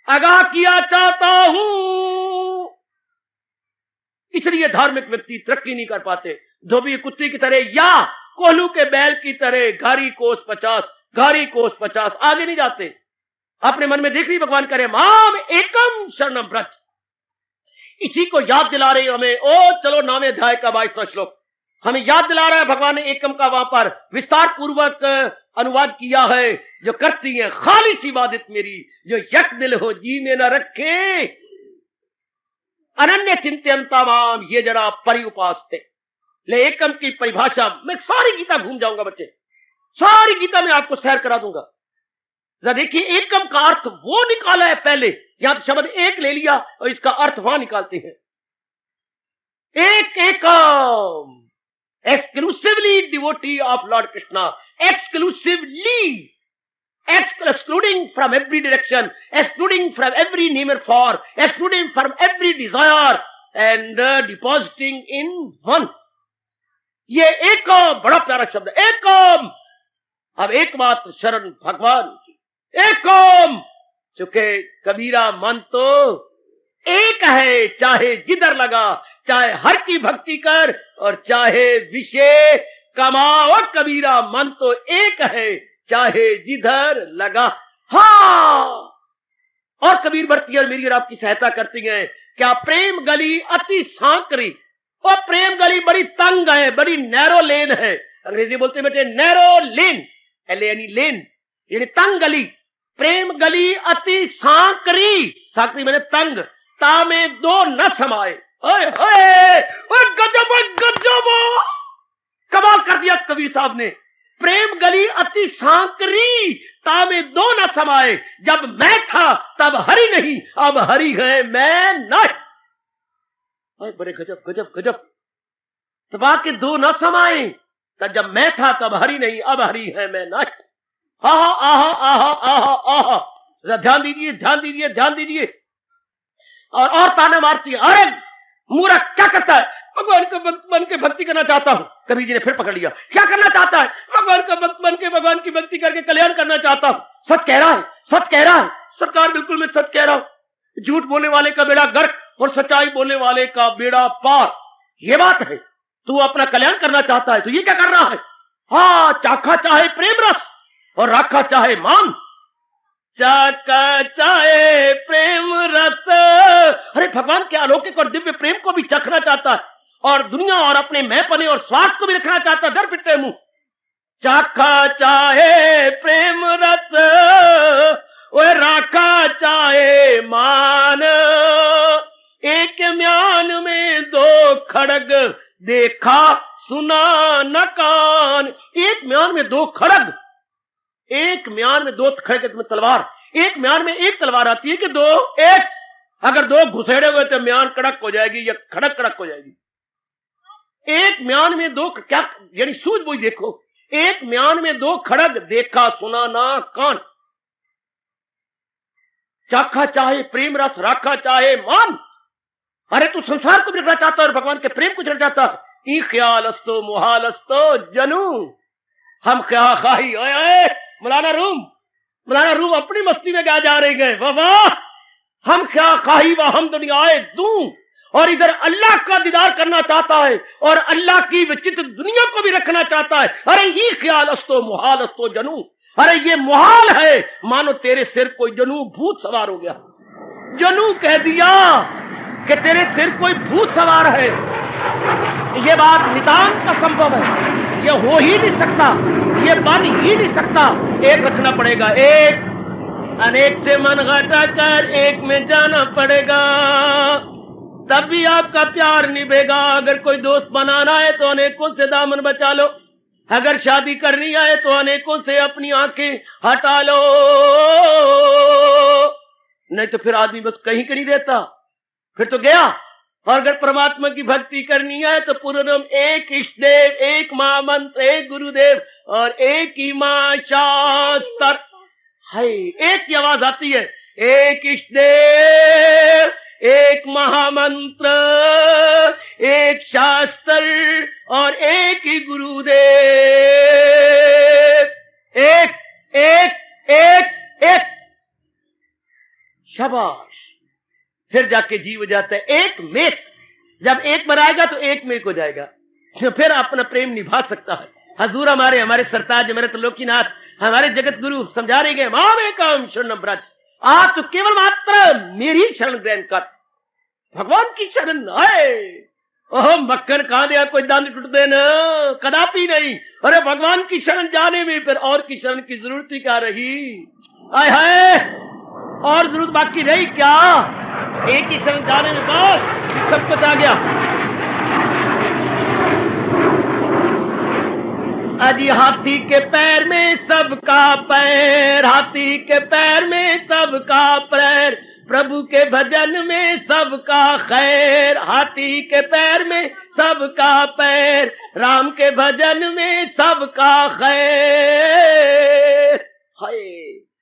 [SPEAKER 3] आगाह किया चाहता हूं। इसलिए धार्मिक व्यक्ति तरक्की नहीं कर पाते, धोबी कुत्ते की तरह या कोल्हू के बैल की तरह घारी कोस 50, घारी कोस 50, आगे नहीं जाते। अपने मन में देख रही भगवान करे माम एकम शरणम व्रज। इसी को याद दिला रहे हमें, ओ चलो 9वें अध्याय का 22वां श्लोक हमें याद दिला रहा है। भगवान ने एकम का वहां पर विस्तार पूर्वक अनुवाद किया है। जो करती है खाली सी इबादत मेरी, जो यक दिल हो जी में न रखे, अनन्य चिंतनता माम ये जरा परि उपासते। ले एकम की परिभाषा मैं सारी गीता घूम जाऊंगा बच्चे, सारी गीता में आपको सैर करा दूंगा। जरा देखिए एकम का अर्थ वो निकाला है पहले, यहां तो शब्द एक ले लिया और इसका अर्थ वहां निकालते हैं। एक एकम, exclusively devotee of Lord Krishna, exclusively, excluding from every direction, excluding from every near for, excluding from every desire, and depositing in one. ये एकम बड़ा प्यारा शब्द है, एकम। अब एकमात्र शरण भगवान की, एकम। चूंकि कबीरा मन तो एक है, चाहे जिधर लगा, चाहे हर की भक्ति कर और चाहे विषय कमाओ, कबीरा मन तो एक है, चाहे जिधर लगा। हाँ, और कबीर भर्ती और मेरी और आपकी सहायता करती है। क्या प्रेम गली अति सांकरी, और प्रेम गली बड़ी तंग है, बड़ी नैरो लेन है। अंग्रेजी बोलते बेटे नैरो लेन, लेन यानी तंग गली। प्रेम गली अति सांकरी, सांकरी मैंने तंग, ता में दो न समाए। ओए ओए गजब गजब, कमाल कर दिया कबीर साहब ने। प्रेम गली अति सांकरी, ता में दो न समाए। जब मैं था तब हरि नहीं, अब हरि है मैं नहीं। बड़े गजब गजब गजब, तबा के दो न समाए। तब जब मैं था तब हरि नहीं, अब हरि है मैं नहीं। आहा आहा आहा आहा आहा, ध्यान दीजिए ध्यान दीजिए ध्यान दीजिए। और ताना मारती है, अरे मूर्ख क्या करता है? भगवान का भक्त बन के भक्ति करना चाहता हूं। कबीर जी ने फिर पकड़ लिया, क्या करना चाहता है? भगवान का भक्त बन के भगवान की भक्ति करके कल्याण करना चाहता हूं। सच कह रहा है, सच कह रहा है सरकार, बिल्कुल मैं सच कह रहा हूं। झूठ बोलने वाले का बेड़ा गर्क और सच्चाई बोलने वाले का बेड़ा पार, ये बात है। तू अपना कल्याण करना चाहता है तो ये क्या कर रहा है? हाँ, चाखा चाहे प्रेम रस और राखा चाहे मान। चाका चाहे प्रेम रस, अरे भगवान के अलौकिक और दिव्य प्रेम को भी चखना चाहता है और दुनिया और अपने मैंपने और स्वार्थ को भी रखना चाहता है। डर पिटते मुंह। चाखा चाहे प्रेम रस और राखा चाहे मान, एक म्यान में दो खड़ग देखा सुना न कान। एक म्यान में दो खड़ग, एक म्यान में दो खड़ग में तलवार, एक म्यान में एक तलवार आती है कि दो, एक। अगर दो घुसेड़े हुए तो म्यान कड़क हो जाएगी या खड़क कड़क हो जाएगी। एक म्यान में दो, क्या यानी सूझबूझ देखो। एक म्यान में दो खड़ग देखा सुना ना कान। चाखा चाहे प्रेम रस राखा चाहे मान। अरे तू संसार को भी रखना चाहता है और भगवान के प्रेम को रखना चाहता है। ई ख्याल अस्तो मुहाल अस्तो जनू, हम क्या खाही। मौलाना रूम अपनी मस्ती में क्या जा रहे गए बाबा। हम क्या खाही व हम दुनियाए दूं, और इधर अल्लाह का दीदार करना चाहता है और अल्लाह की विचित्र दुनिया को भी रखना चाहता है। अरे ये ख्याल अस्तो मुहाल अस्तो जनू, अरे ये मुहाल है मानो तेरे सिर कोई जनू भूत सवार हो गया। जनू कह दिया कि तेरे सिर कोई भूत सवार है। ये बात नितांत असंभव है, ये हो ही नहीं सकता, ये बन ही नहीं सकता। एक रखना पड़ेगा, एक। अनेक से मन घटा कर एक में जाना पड़ेगा, तब भी आपका प्यार निभेगा। अगर कोई दोस्त बनाना है तो अनेकों से दामन बचा लो, अगर शादी करनी है तो अनेकों से अपनी आंखें हटा लो। नहीं तो फिर आदमी बस कहीं के नहीं रहता, फिर तो गया। और अगर परमात्मा की भक्ति करनी है तो पूर्णम एक इष्ट देव, एक महामंत्र, एक गुरुदेव और एक ही मां शास्त्र है। एक की आवाज आती है, एक इष्ट देव, एक महामंत्र, एक शास्त्र और एक ही गुरुदेव। एक एक एक एक, शाबाश। फिर जाके जीव जाता है एक में। जब एक मराएगा तो एक में हो जाएगा, फिर अपना प्रेम निभा सकता है। हजूर हमारे सरताज हमारे त्रिलोकीनाथ, हमारे जगत गुरु समझा रहे गए, माम एकम शरणम ब्रज। आज तो केवल मात्र मेरी शरण ग्रहण कर, भगवान की शरण आए। ओह मक्खन कहां दिया कोई दान टूट देना, कदापि नहीं। अरे भगवान की शरण जाने में फिर और की शरण की जरूरत ही क्या रही। आए हाय, और जरूरत बाकी रही क्या? एक ही शरण जाने में बस सब कुछ आ गया। अजी हाथी के पैर में सबका पैर, हाथी के पैर में सबका पैर, प्रभु के भजन में सबका खैर, हाथी के पैर में सबका पैर, राम के भजन में सबका खैर। हाय,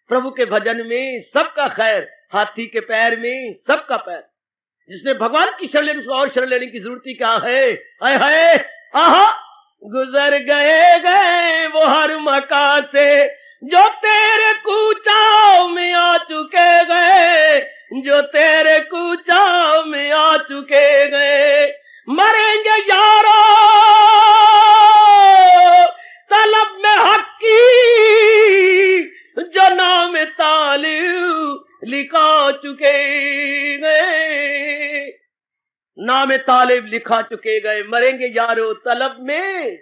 [SPEAKER 3] प्रभु के भजन में सबका खैर, हाथी के पैर में सबका पैर। जिसने भगवान की शरण लेनी, उसको और शरण लेने की जरूरत ही क्या है। हाय हाय, आहा, गुजर गए वो हर मकान से जो तेरे कूचाव में आ चुके गए, जो तेरे कूचाव में आ चुके गए। मरेंगे यारो तलब में हक की, जो नाम तालिब लिखा चुके गए, नाम तालिब लिखा चुके गए। मरेंगे यारो तलब में,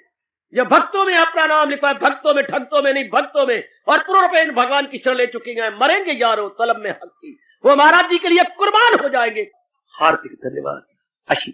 [SPEAKER 3] जो भक्तों में अपना नाम लिखा है, भक्तों में, ठगतों में नहीं, भक्तों में, और पूर्ण भगवान की शरण ले चुके हैं। मरेंगे यारो तलब में हक की, वो महाराज जी के लिए कुर्बान हो जाएंगे। हार्दिक धन्यवाद। आशीष।